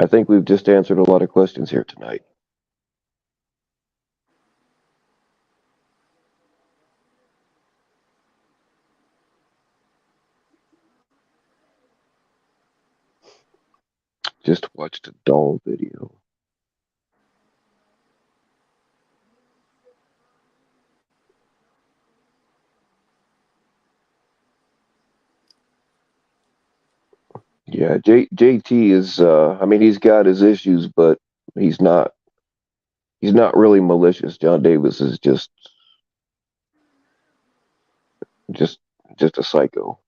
I think we've just answered a lot of questions here tonight. Just watched a doll video. Yeah, JT is. I mean, he's got his issues, but he's not. He's not really malicious. John Davis is just, just a psycho.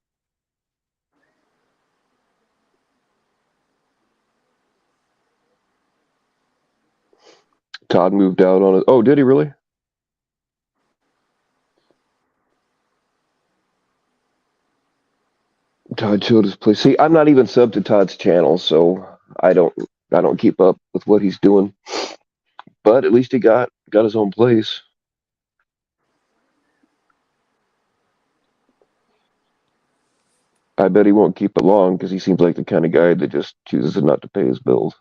Todd moved out on it. Oh, did he really? Todd showed his place. See, I'm not even sub to Todd's channel, so I don't. I don't keep up with what he's doing. But at least he got his own place. I bet he won't keep it long because he seems like the kind of guy that just chooses not to pay his bills.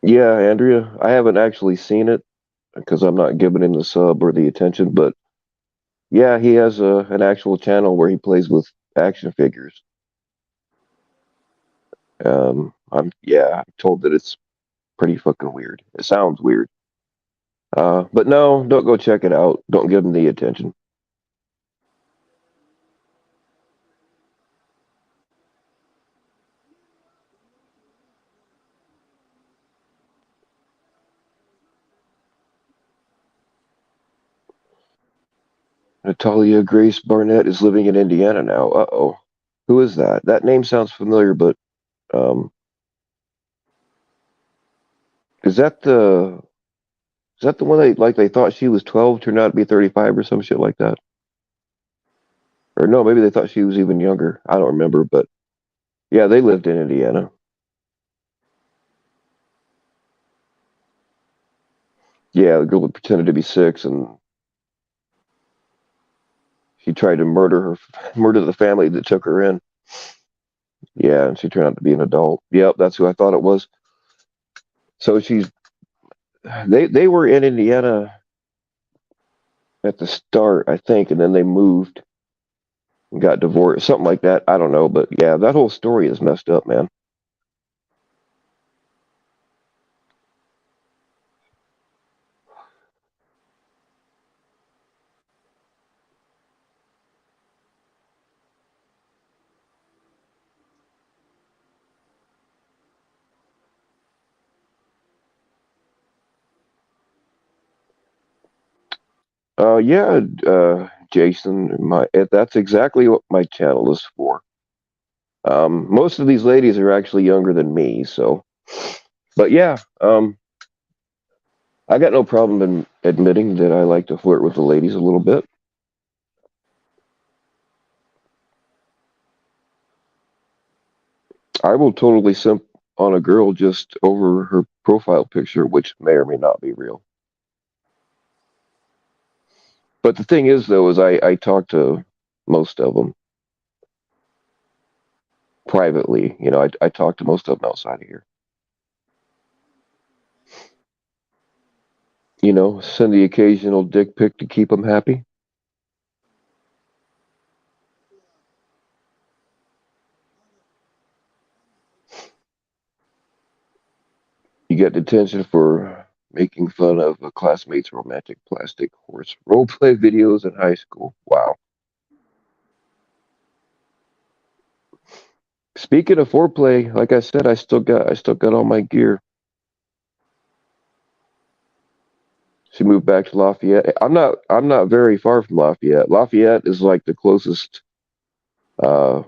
Yeah, Andrea, I haven't actually seen it because I'm not giving him the sub or the attention. But yeah, he has an actual channel where he plays with action figures. I'm told that it's pretty fucking weird. It sounds weird. But no, don't go check it out. Don't give him the attention. Natalia Grace Barnett is living in Indiana now. Uh-oh. Who is that? That name sounds familiar, but um, is that the one they thought she was 12, turned out to be 35 or some shit like that? Or no, maybe they thought she was even younger. I don't remember, but yeah, they lived in Indiana. Yeah, the girl that pretended to be 6 and she tried to murder the family that took her in. Yeah, and she turned out to be an adult. Yep, that's who I thought it was. So they were in Indiana at the start, I think, and then they moved and got divorced, something like that. I don't know, but yeah, that whole story is messed up, man. Yeah, Jason, that's exactly what my channel is for. Most of these ladies are actually younger than me, so. But yeah, I got no problem in admitting that I like to flirt with the ladies a little bit. I will totally simp on a girl just over her profile picture, which may or may not be real. But the thing is, though, is I talk to most of them privately. You know, I talk to most of them outside of here. You know, send the occasional dick pic to keep them happy. You get detention for making fun of a classmate's romantic plastic horse roleplay videos in high school. Wow. Speaking of foreplay, like I said, I still got all my gear. She moved back to Lafayette. I'm not very far from Lafayette. Lafayette is like the closest uh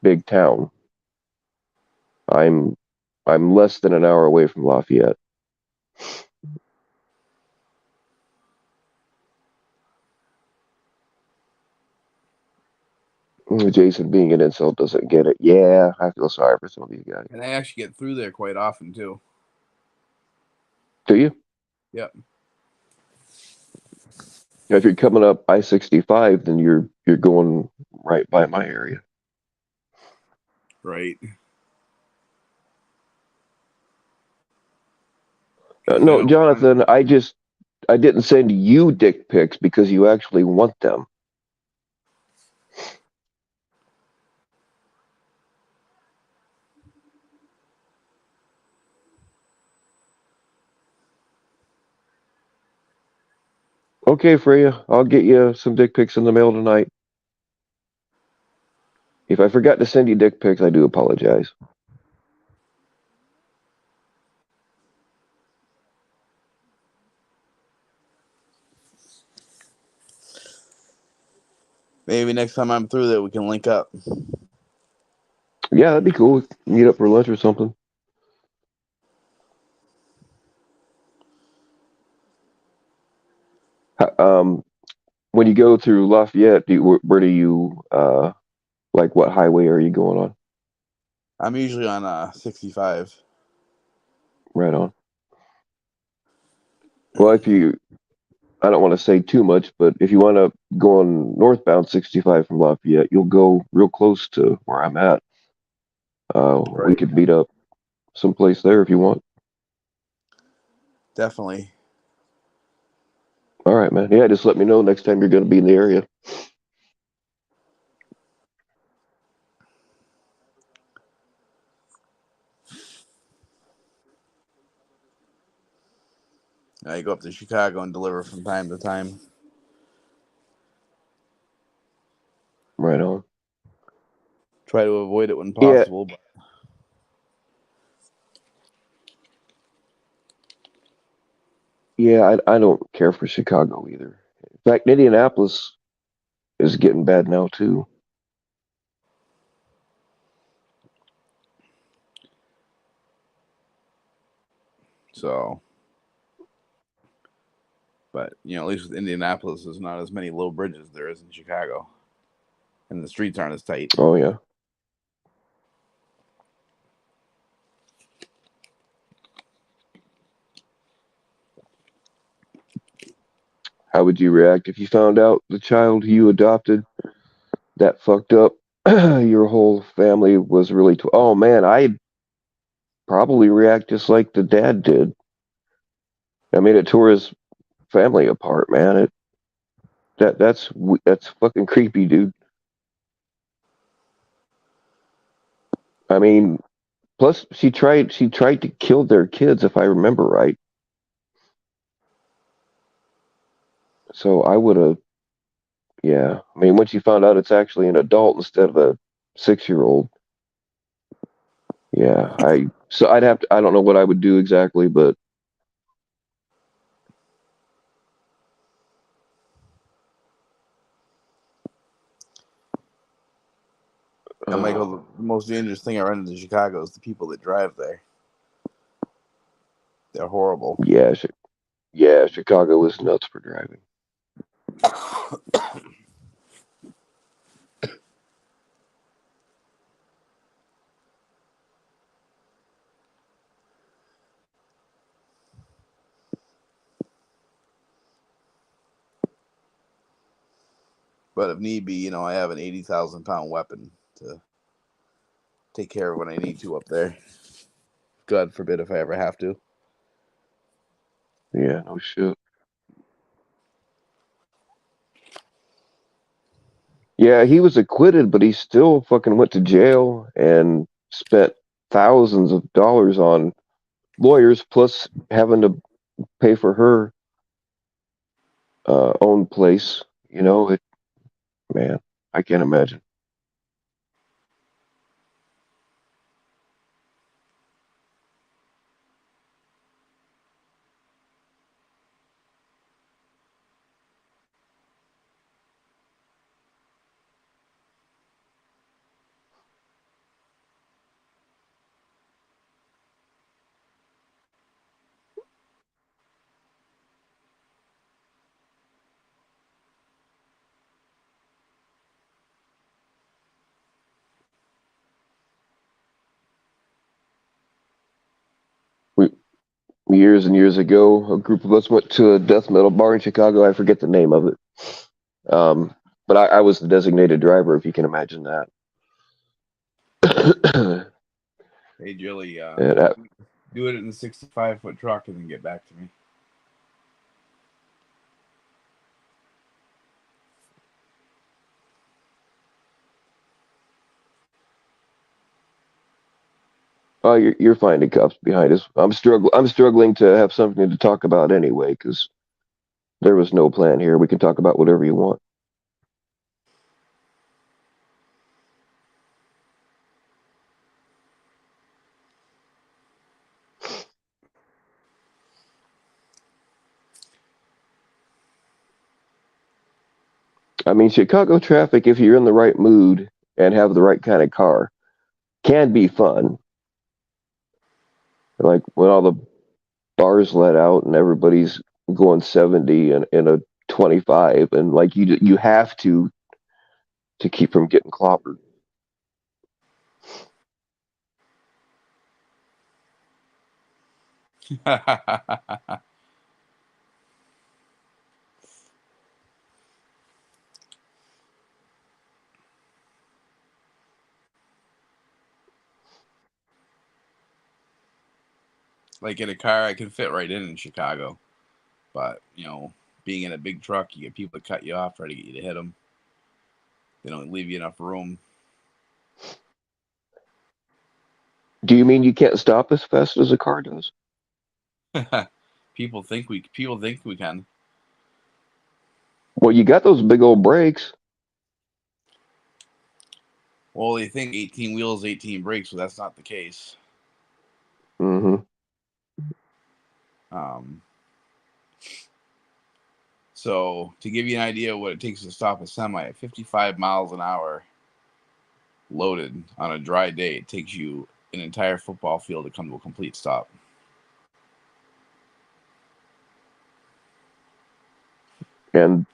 big town. I'm I'm less than an hour away from Lafayette. Jason being an insult doesn't get it. Yeah, I feel sorry for some of these guys. And I actually get through there quite often too. Do you? Yep. If you're coming up I-65, then you're going right by my area. Right. No, Jonathan, I didn't send you dick pics because you actually want them. Okay, Freya, I'll get you some dick pics in the mail tonight. If I forgot to send you dick pics, I do apologize. Maybe next time I'm through there, we can link up. Yeah, that'd be cool. Meet up for lunch or something. Um, when you go through Lafayette, where do you like what highway are you going on? I'm usually on 65. Right on. Well, if you I don't want to say too much, but if you want to go on northbound 65 from Lafayette, you'll go real close to where I'm at. We Right. could meet up someplace there if you want. Definitely. All right, man. Yeah, just let me know next time you're going to be in the area. I go up to Chicago and deliver from time to time. Right on. Try to avoid it when Yeah, possible. But yeah. I don't care for Chicago either. In fact, Indianapolis is getting bad now too. so, but at least with Indianapolis, there's not as many low bridges there is in Chicago, and the streets aren't as tight. Oh yeah. How would you react if you found out the child you adopted that fucked up your whole family was really? Oh man, I'd probably react just like the dad did. I mean, it tore his family apart, man. That's fucking creepy, dude. I mean, plus she tried to kill their kids, if I remember right. So I would have, yeah. I mean, once you found out it's actually an adult instead of a 6-year-old, yeah. So I'd have to. I don't know what I would do exactly, but And uh, Michael, the most dangerous thing I run into Chicago is the people that drive there. They're horrible. yeah, yeah. Chicago is nuts for driving. But if need be, I have an 80,000 pound weapon to take care of when I need to up there. God forbid if I ever have to. Yeah, no shit. Yeah, he was acquitted, but he still fucking went to jail and spent thousands of dollars on lawyers, plus having to pay for her own place. Man, I can't imagine. We Years and years ago, a group of us went to a death metal bar in Chicago. I forget the name of it. But I was the designated driver, if you can imagine that. Hey, Jilly, and do it in the 65-foot truck and then get back to me. Oh, you're finding cuffs behind us. I'm struggling to have something to talk about anyway, because there was no plan here. We can talk about whatever you want. I mean, Chicago traffic, if you're in the right mood and have the right kind of car, can be fun. Like when all the bars let out and everybody's going 70 and in a 25, and like you have to keep from getting clobbered. Like in a car, I can fit right in Chicago. But, being in a big truck, you get people to cut you off, try to get you to hit them. They don't leave you enough room. Do you mean you can't stop as fast as a car does? People think we can. Well, you got those big old brakes. Well, they think 18 wheels, 18 brakes, but that's not the case. Hmm. Um, so to give you an idea of what it takes to stop a semi at 55 miles an hour loaded on a dry day, it takes you an entire football field to come to a complete stop. And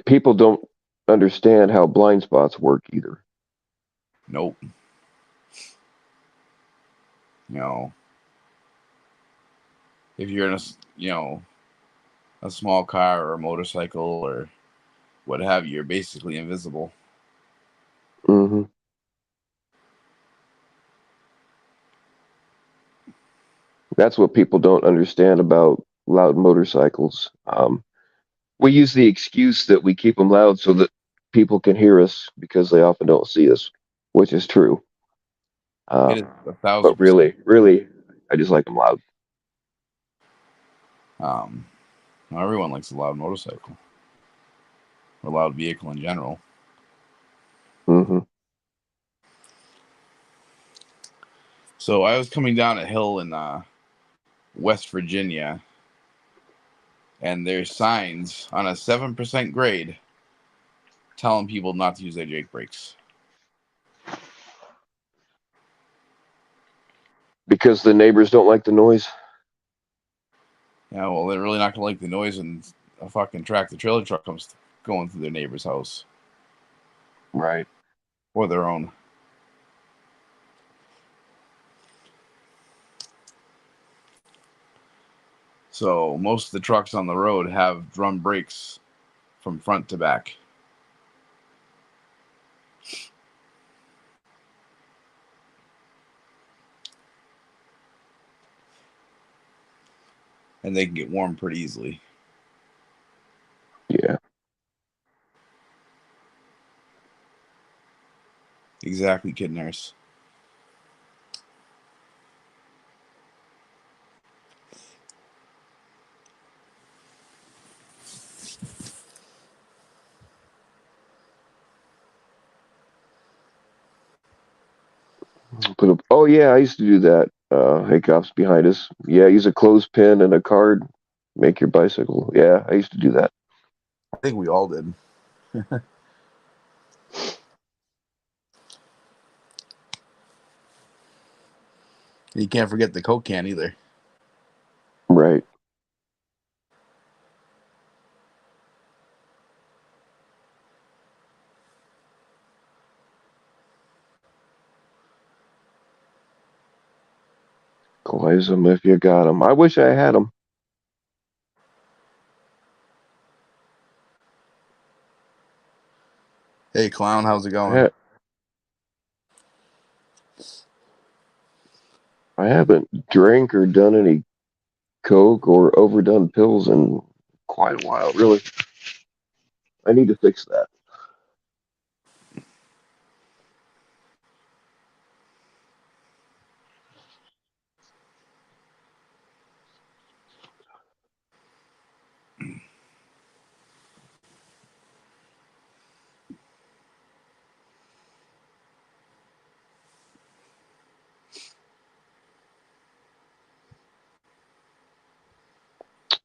people don't understand how blind spots work either. Nope. You know, if you're in a small car or a motorcycle or what have you, you're basically invisible. Hmm. That's what people don't understand about loud motorcycles. We use the excuse that we keep them loud so that people can hear us because they often don't see us, which is true. It is a But thousand percent. really, I just like them loud. Um, Everyone likes a loud motorcycle or loud vehicle in general. Hmm. So I was coming down a hill in West Virginia, and there's signs on a 7% grade telling people not to use their Jake brakes. Because the neighbors don't like the noise. Yeah, well, they're really not gonna like the noise when a fucking tractor trailer truck comes going through their neighbor's house Right. or their own. So most of the trucks on the road have drum brakes from front to back. and they can get warm pretty easily. Yeah. Exactly, kid nurse. Oh yeah, I used to do that. Hey, cops behind us. Yeah, use a clothespin and a card. Make your bicycle. Yeah, I used to do that. I think we all did. You can't forget the Coke can either. Right. Glaze them if you got them. I wish I had them. Hey, clown, how's it I, going? ha- I haven't drank or done any coke or overdone pills in quite a while. Really, I need to fix that.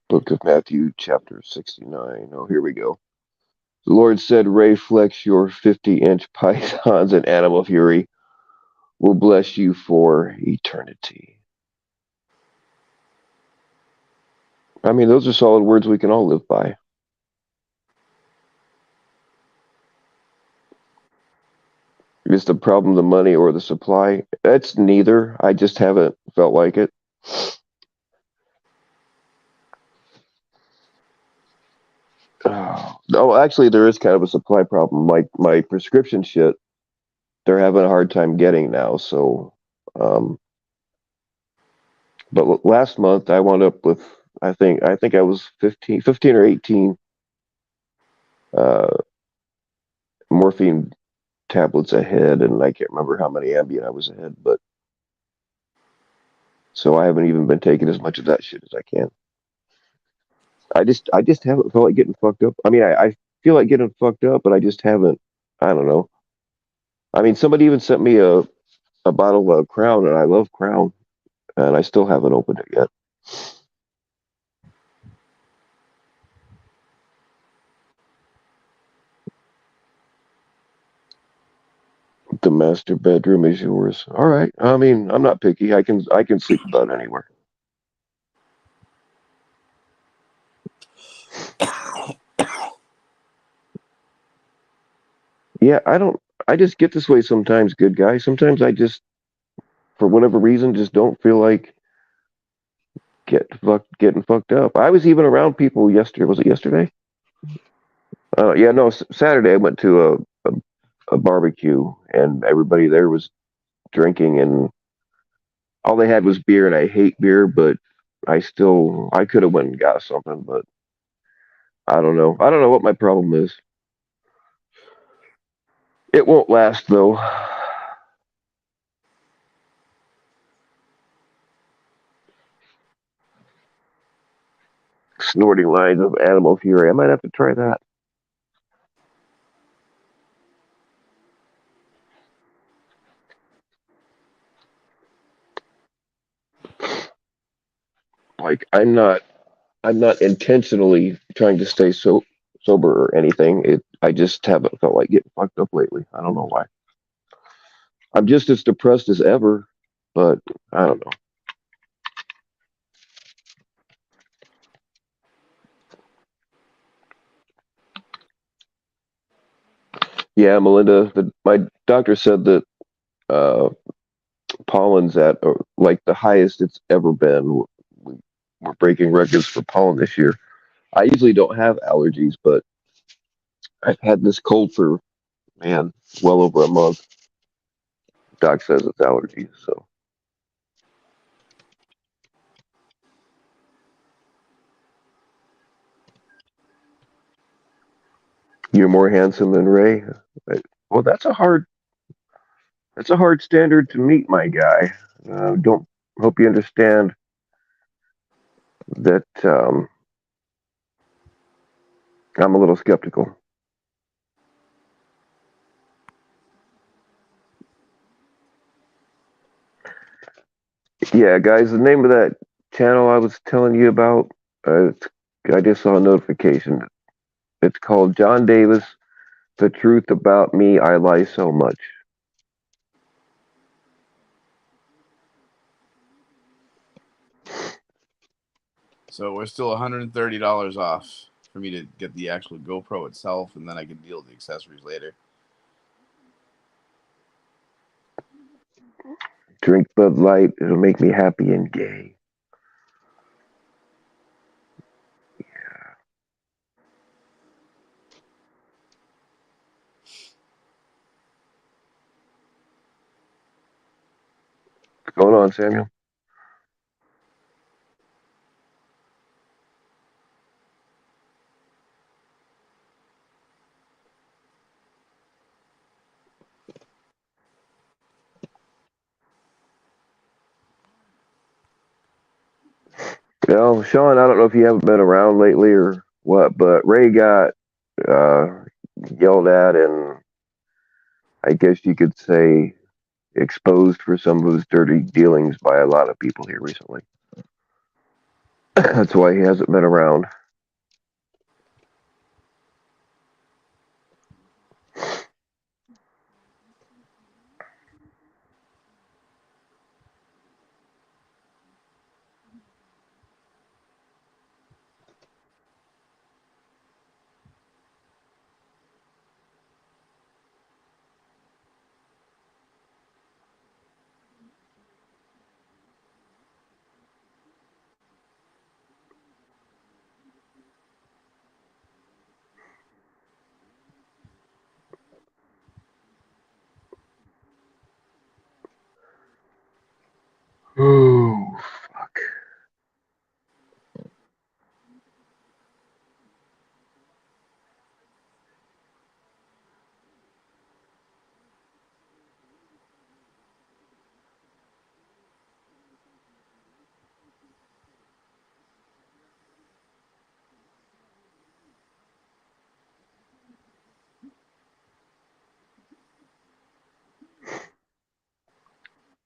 Book of Matthew, chapter 69. Oh, here we go. The Lord said, Ray, flex your 50-inch pythons and animal fury will bless you for eternity. I mean, those are solid words we can all live by. Is the problem the money or the supply? It's neither. I just haven't felt like it. Oh, actually, there is kind of a supply problem. My prescription shit, they're having a hard time getting now. So, um, but last month I wound up with I think I was 15 or 18 uh, morphine tablets ahead, and I can't remember how many Ambien I was ahead. But so I haven't even been taking as much of that shit as I can. I just haven't felt like getting fucked up. I mean, I feel like getting fucked up, but I just haven't. I don't know. I mean, somebody even sent me a bottle of Crown, and I love Crown, and I still haven't opened it yet. The master bedroom is yours. All right. I mean, I'm not picky. I can sleep about anywhere. Yeah, I don't. I just get this way sometimes, good guy. Sometimes I just, for whatever reason, just don't feel like getting fucked up. I was even around people yesterday. Was it yesterday? Yeah, no, Saturday I went to a barbecue, and everybody there was drinking, and all they had was beer, and I hate beer, but I could have went and got something, but I don't know. I don't know what my problem is. It won't last though. Snorting lines of animal fury. I might have to try that. Like I'm not intentionally trying to stay sober or anything. I just haven't felt like getting fucked up lately. I don't know why. I'm just as depressed as ever, but I don't know. Yeah, Melinda, my doctor said that uh, pollen's at like the highest it's ever been. We're breaking records for pollen this year. I usually don't have allergies, but I've had this cold for, man, well over a month. Doc says it's allergies, so You're more handsome than Ray. Well, that's a hard standard to meet, my guy. Don't hope you understand that I'm a little skeptical. Yeah, guys, the name of that channel I was telling you about, I just saw a notification. It's called John Davis, The Truth About Me, I Lie So Much. So we're still $130 off for me to get the actual GoPro itself, and then I can deal with the accessories later. Drink Bud Light, it'll make me happy and gay. What's going on, Samuel? Well, Sean, I don't know if you haven't been around lately or what, but Ray got uh, yelled at and I guess you could say exposed for some of his dirty dealings by a lot of people here recently. That's why he hasn't been around. Oh, fuck.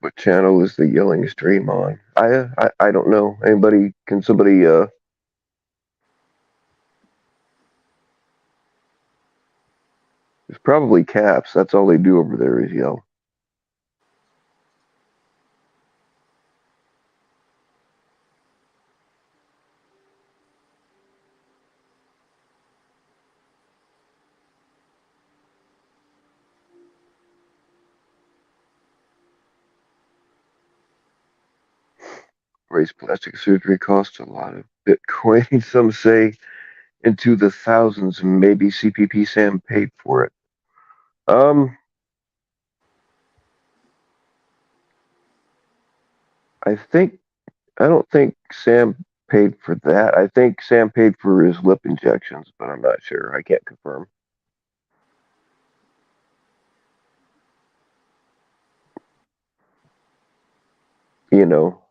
What channel is the yelling stream on? I don't know. Anybody? Can somebody? It's probably Caps. That's all they do over there is yell. Ray's plastic surgery costs a lot of Bitcoin. Some say into the thousands. Maybe CPP Sam paid for it. Um, I think I don't think Sam paid for that. I think Sam paid for his lip injections, but I'm not sure. I can't confirm. You know,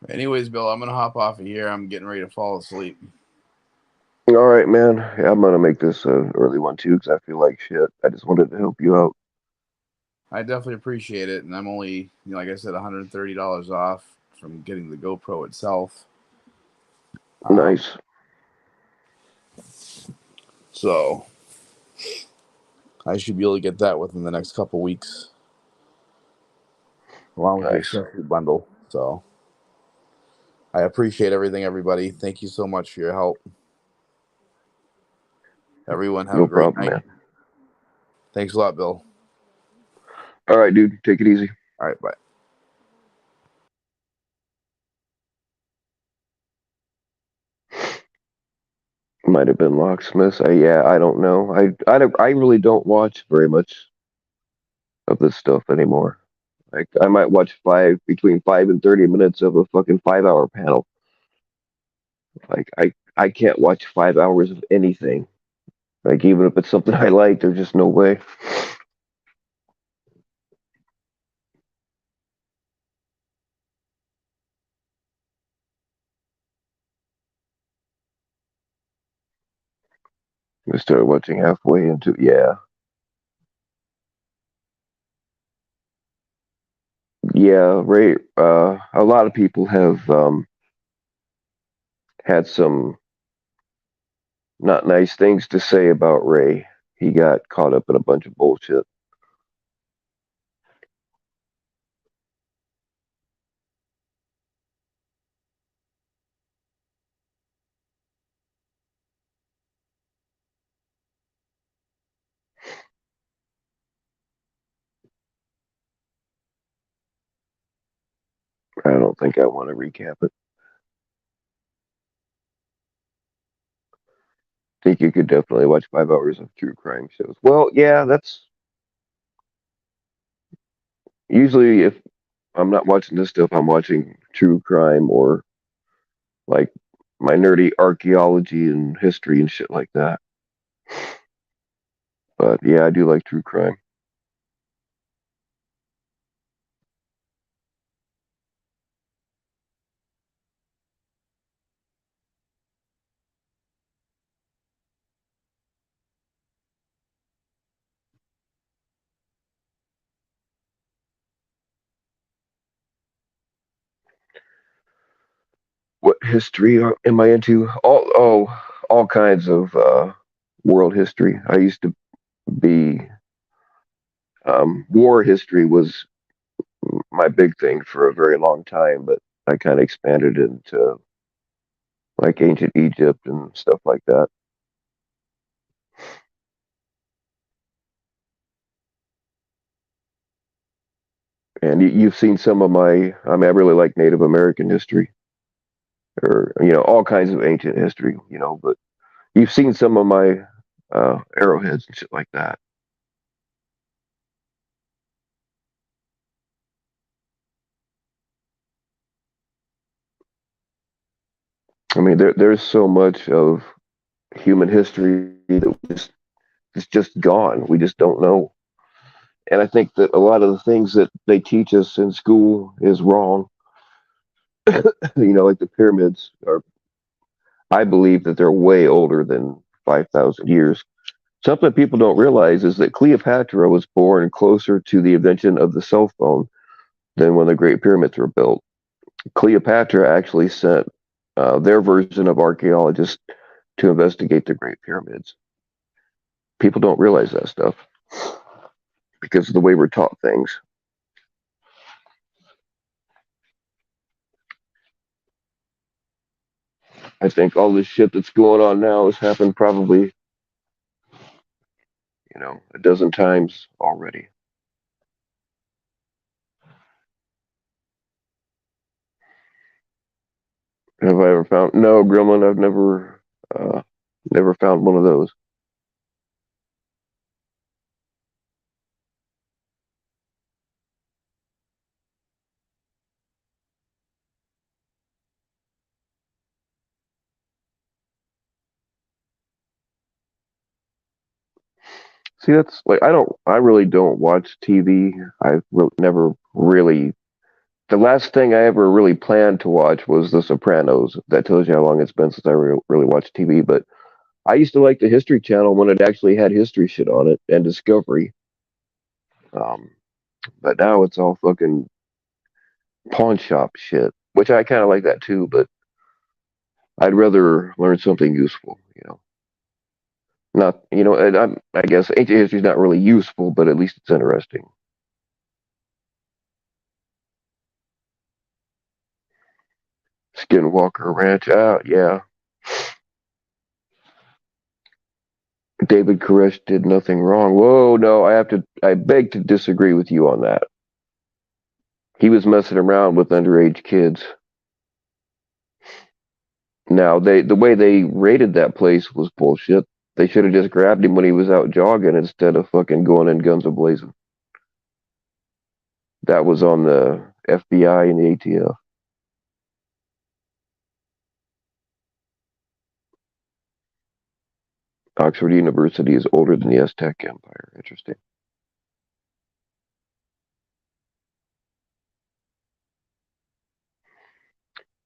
Anyways, Bill, I'm gonna hop off of here. I'm getting ready to fall asleep. all right, man. Yeah, I'm gonna make this a early one too because I feel like shit. I just wanted to help you out. I definitely appreciate it, and I'm only, like I said, $130 off from getting the GoPro itself. Um, Nice, so I should be able to get that within the next couple weeks, along with the nice. accessory bundle. So I appreciate everything, everybody. Thank you so much for your help. Everyone, have a No great problem, night. man. Thanks a lot, Bill. All right, dude. Take it easy. All right, bye. Might have been locksmiths. Yeah, I don't know. I really don't watch very much of this stuff anymore. Like I might watch between 5 and 30 minutes of a fucking 5 hour panel. Like I can't watch 5 hours of anything. Like even if it's something I like, there's just no way. I started watching halfway into yeah, Ray. A lot of people have had some not nice things to say about Ray. He got caught up in a bunch of bullshit. I don't think I want to recap it. I think you could definitely watch 5 hours of true crime shows. Well, yeah, that's usually if I'm not watching this stuff, I'm watching true crime or like my nerdy archaeology and history and shit like that. But yeah, I do like true crime. What history am I into? All kinds of world history. I used to be war history was my big thing for a very long time, but I kind of expanded into like ancient Egypt and stuff like that. And you've seen some of my. I mean, I really like Native American history, or all kinds of ancient history. But you've seen some of my arrowheads and shit like that. I mean, there's so much of human history that is just gone. We just don't know. And I think that a lot of the things that they teach us in school is wrong. Like the pyramids are. I believe that they're way older than 5,000 years. Something people don't realize is that Cleopatra was born closer to the invention of the cell phone than when the Great Pyramids were built. Cleopatra actually sent their version of archaeologists to investigate the Great Pyramids. People don't realize that stuff because of the way we're taught things. I think all this shit that's going on now has happened probably, a dozen times already. Have I ever found? No, Gremlin. I've never found one of those. See, that's like I really don't watch TV. Never really. The last thing I ever really planned to watch was The Sopranos. That tells you how long it's been since I really watched TV. But I used to like the History Channel when it actually had history shit on it and Discovery. Um, but now it's all fucking pawn shop shit, which I kind of like that too. But I'd rather learn something useful. Not and I guess ancient history is not really useful, but at least it's interesting. Skinwalker Ranch out, yeah. David Koresh did nothing wrong. Whoa, no, I beg to disagree with you on that. He was messing around with underage kids. Now the way they raided that place was bullshit. They should have just grabbed him when he was out jogging instead of fucking going in guns ablazing. That was on the FBI and the ATF. Oxford University is older than the Aztec Empire. Interesting.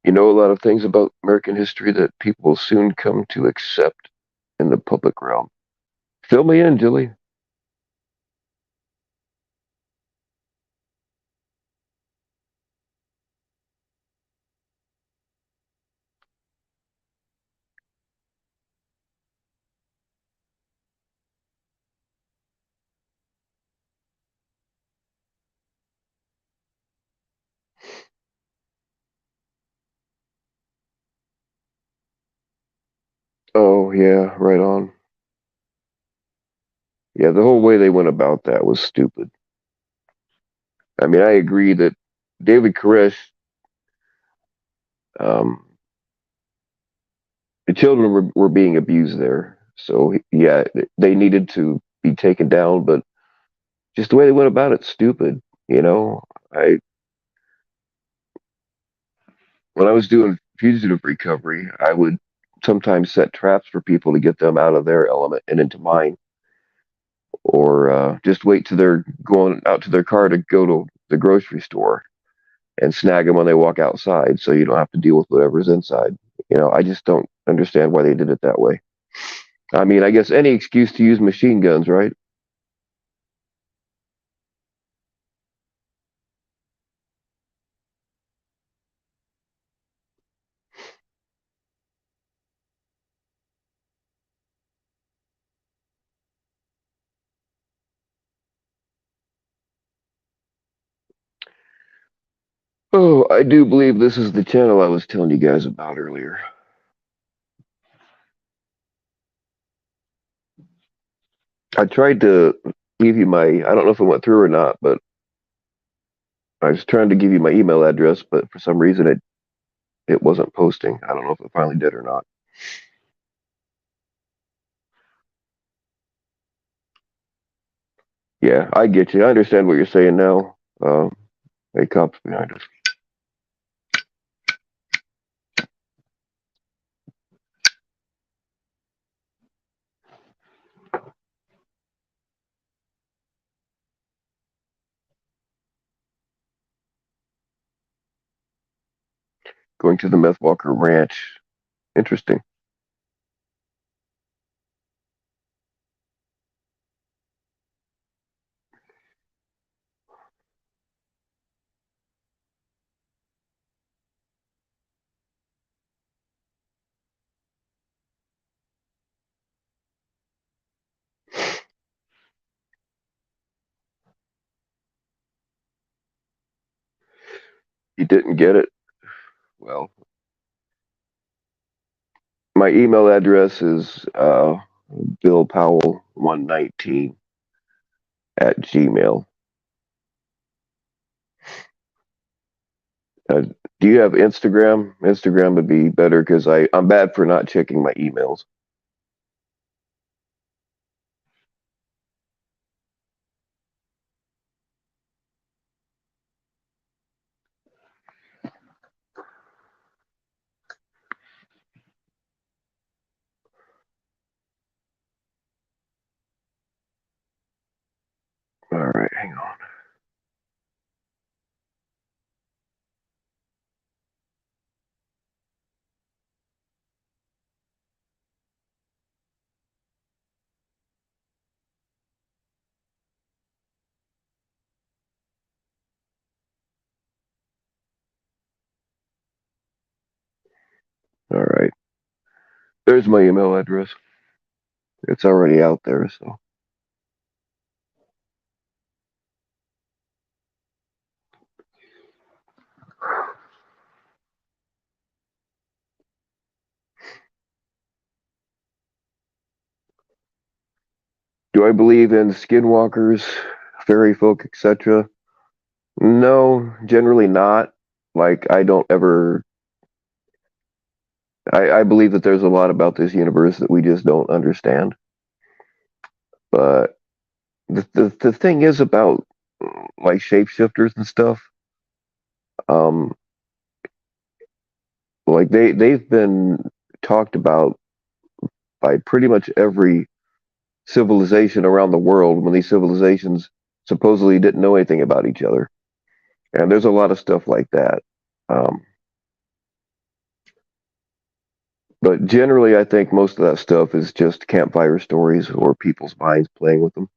You know a lot of things about American history that people will soon come to accept in the public realm. Fill me in, Julie. Oh, yeah, right on. Yeah, the whole way they went about that was stupid. I mean, I agree that David Koresh, um, the children were being abused there. So, yeah, they needed to be taken down, but just the way they went about it, stupid. You know, I when I was doing fugitive recovery, I would sometimes set traps for people to get them out of their element and into mine, or just wait till they're going out to their car to go to the grocery store and snag them when they walk outside, so you don't have to deal with whatever's inside. I just don't understand why they did it that way. I mean, I guess any excuse to use machine guns, right? Oh, I do believe this is the channel I was telling you guys about earlier. I tried to give you my, I don't know if it went through or not, but I was trying to give you my email address, but for some reason it wasn't posting. I don't know if it finally did or not. Yeah, I get you. I understand what you're saying now. Hey, cops behind us. Going to the Meth Walker Ranch. Interesting. You didn't get it? Well, my email address is Bill Powell 119 at Gmail. Uh, do you have Instagram? Instagram would be better because I'm bad for not checking my emails. All right, hang on. All right. There's my email address. It's already out there, so. Do I believe in skinwalkers, fairy folk, etc.? No, generally not. Like, I don't ever I believe that there's a lot about this universe that we just don't understand. But the thing is about like shapeshifters and stuff. Um, like they've been talked about by pretty much every civilization around the world when these civilizations supposedly didn't know anything about each other. And there's a lot of stuff like that. Um, but generally, I think most of that stuff is just campfire stories or people's minds playing with them.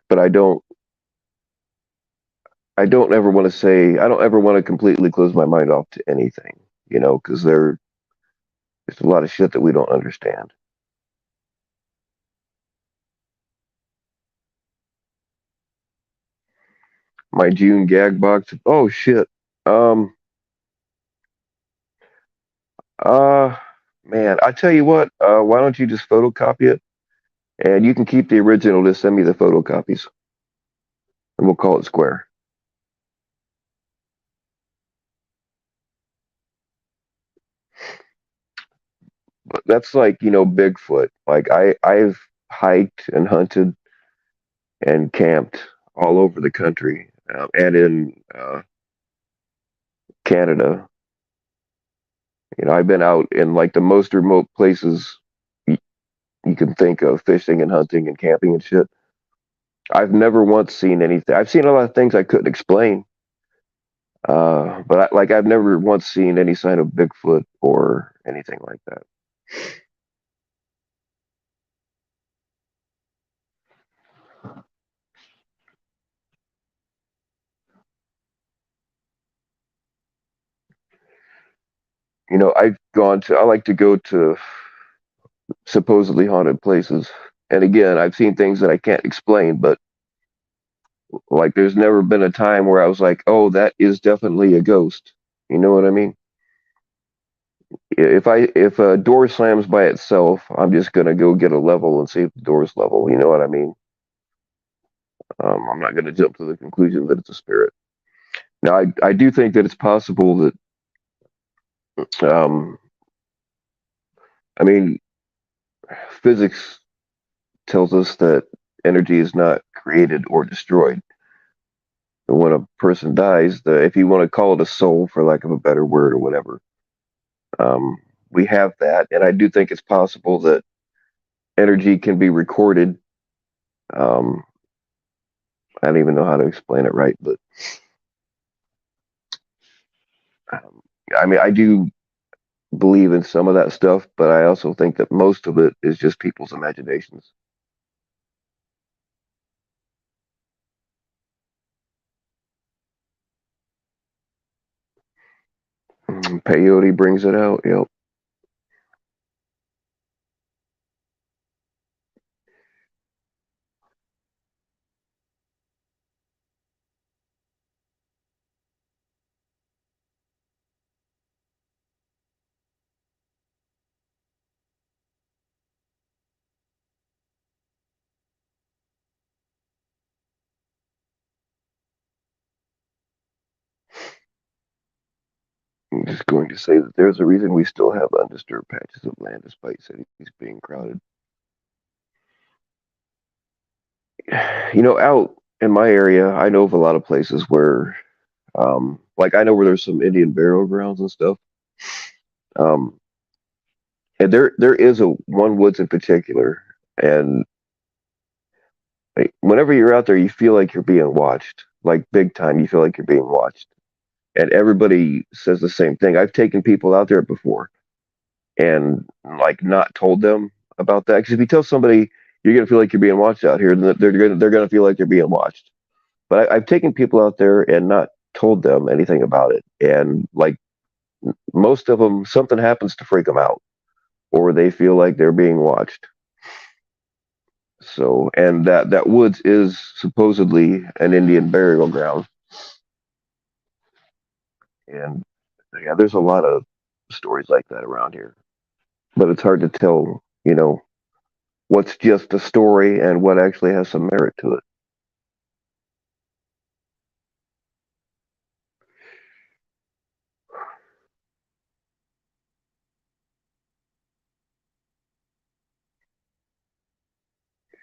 But I don't ever want to say, I don't ever want to completely close my mind off to anything, because there's a lot of shit that we don't understand. My June gag box. Oh shit. Um. Uh. Man, I tell you what. Why don't you just photocopy it, and you can keep the original. Just send me the photocopies, and we'll call it square. But that's like Bigfoot. Like I've hiked and hunted and camped all over the country, and in Canada. I've been out in like the most remote places y- you can think of, fishing and hunting and camping and shit. I've never once seen anything. I've seen a lot of things I couldn't explain, but I've never once seen any sign of Bigfoot or anything like that. I've gone to. I like to go to supposedly haunted places, and again, I've seen things that I can't explain. But like, there's never been a time where I was like, "Oh, that is definitely a ghost." You know what I mean? If a door slams by itself, I'm just gonna go get a level and see if the door's level. You know what I mean? I'm not gonna jump to the conclusion that it's a spirit. Now, I do think that it's possible that um, I mean physics tells us that energy is not created or destroyed. When a person dies, if you want to call it a soul, for lack of a better word or whatever, um, we have that, and I do think it's possible that energy can be recorded. Um, I don't even know how to explain it right, but um, I mean, I do believe in some of that stuff, but I also think that most of it is just people's imaginations. Peyote brings it out. Yep. I'm just going to say that there's a reason we still have undisturbed patches of land despite cities being crowded. Out in my area, I know of a lot of places where, like I know where there's some Indian burial grounds and stuff. Um, and there is a one woods in particular, and like, whenever you're out there, you feel like you're being watched, like big time. You feel like you're being watched, and everybody says the same thing. I've taken people out there before, and like not told them about that because if you tell somebody you're gonna feel like you're being watched out here, then they're gonna feel like they're being watched. But I've taken people out there and not told them anything about it, and like most of them, something happens to freak them out, or they feel like they're being watched. So, and that woods is supposedly an Indian burial ground, and yeah, there's a lot of stories like that around here. But it's hard to tell, what's just a story and what actually has some merit to it.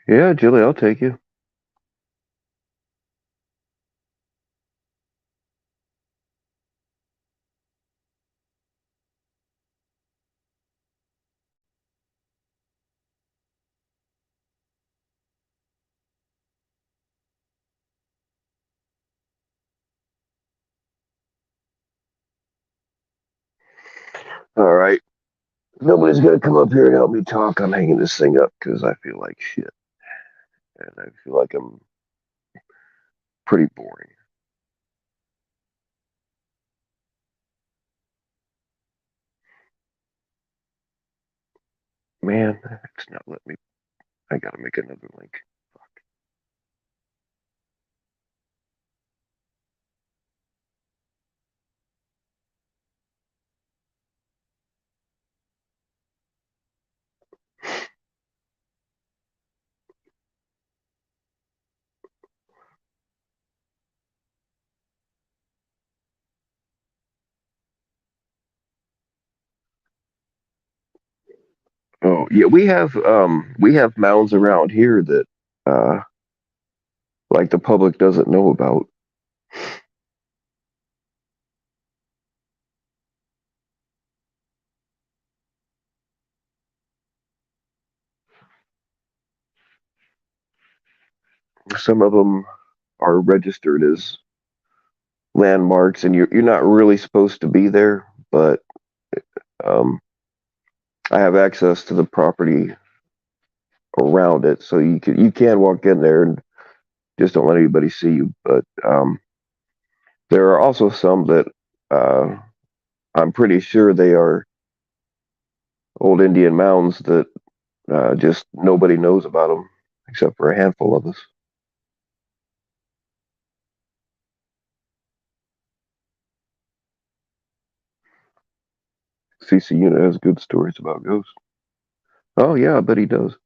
Yeah, Jilly, I'll take you. All right. Nobody's gonna come up here and help me talk. I'm hanging this thing up because I feel like shit, and I feel like I'm pretty boring. Man, it's not letting me. I gotta make another link. Oh yeah, we have mounds around here that uh like the public doesn't know about. Some of them are registered as landmarks, and you're not really supposed to be there, but um, I have access to the property around it, so you can walk in there and just don't let anybody see you. But there are also some that uh, I'm pretty sure they are old Indian mounds that just nobody knows about them except for a handful of us. CC Unit has good stories about ghosts. Oh yeah, I bet he does.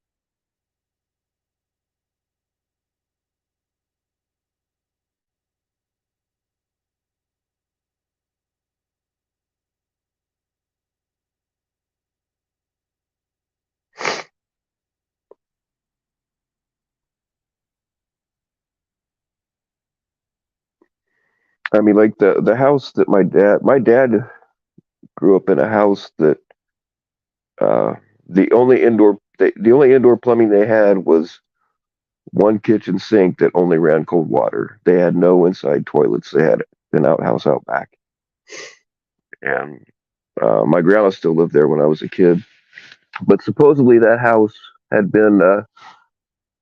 I mean, like the house that my dad grew up in a house that uh, the only indoor plumbing they had was one kitchen sink that only ran cold water. They had no inside toilets. They had an outhouse out back, and my grandma still lived there when I was a kid. But supposedly that house had been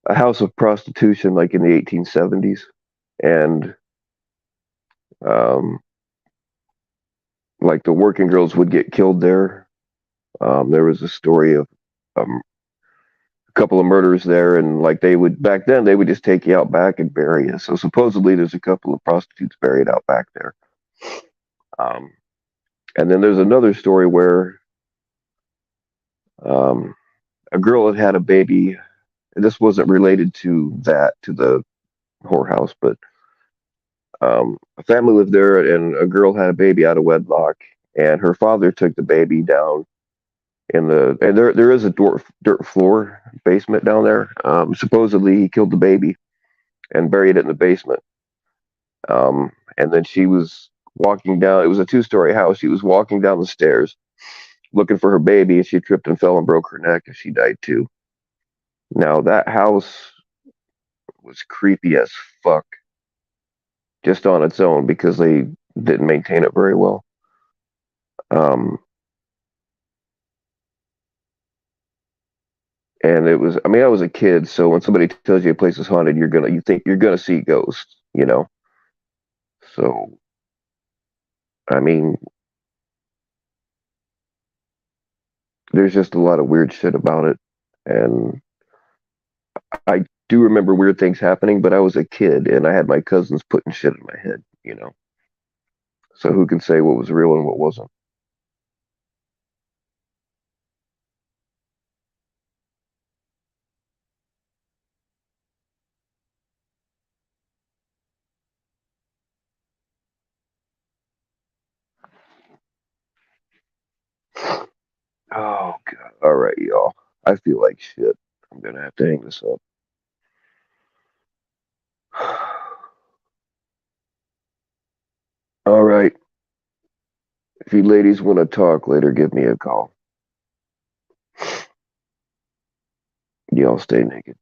a house of prostitution, like in the 1870s, and um, like the working girls would get killed there. There was a story of um, a couple of murders there, and like they would back then they would just take you out back and bury you. So supposedly there's a couple of prostitutes buried out back there. Um, and then there's another story where um, a girl had had a baby. This wasn't related to the whorehouse, but a family lived there, and a girl had a baby out of wedlock, and her father took the baby down and there is a dirt floor basement down there. Supposedly he killed the baby and buried it in the basement. And then she was walking down. It was a two-story house. She was walking down the stairs looking for her baby, and she tripped and fell and broke her neck, and she died too. Now that house was creepy as fuck just on its own because they didn't maintain it very well. Um, and it was, I mean, I was a kid, so when somebody tells you a place is haunted, you think you're gonna see ghosts, you know. So I mean, there's just a lot of weird shit about it, and I do remember weird things happening, but I was a kid and I had my cousins putting shit in my head, you know. So who can say what was real and what wasn't? Oh god. All right, y'all. I feel like shit. I'm gonna have to hang this up. If you ladies want to talk later, give me a call. Y'all stay naked.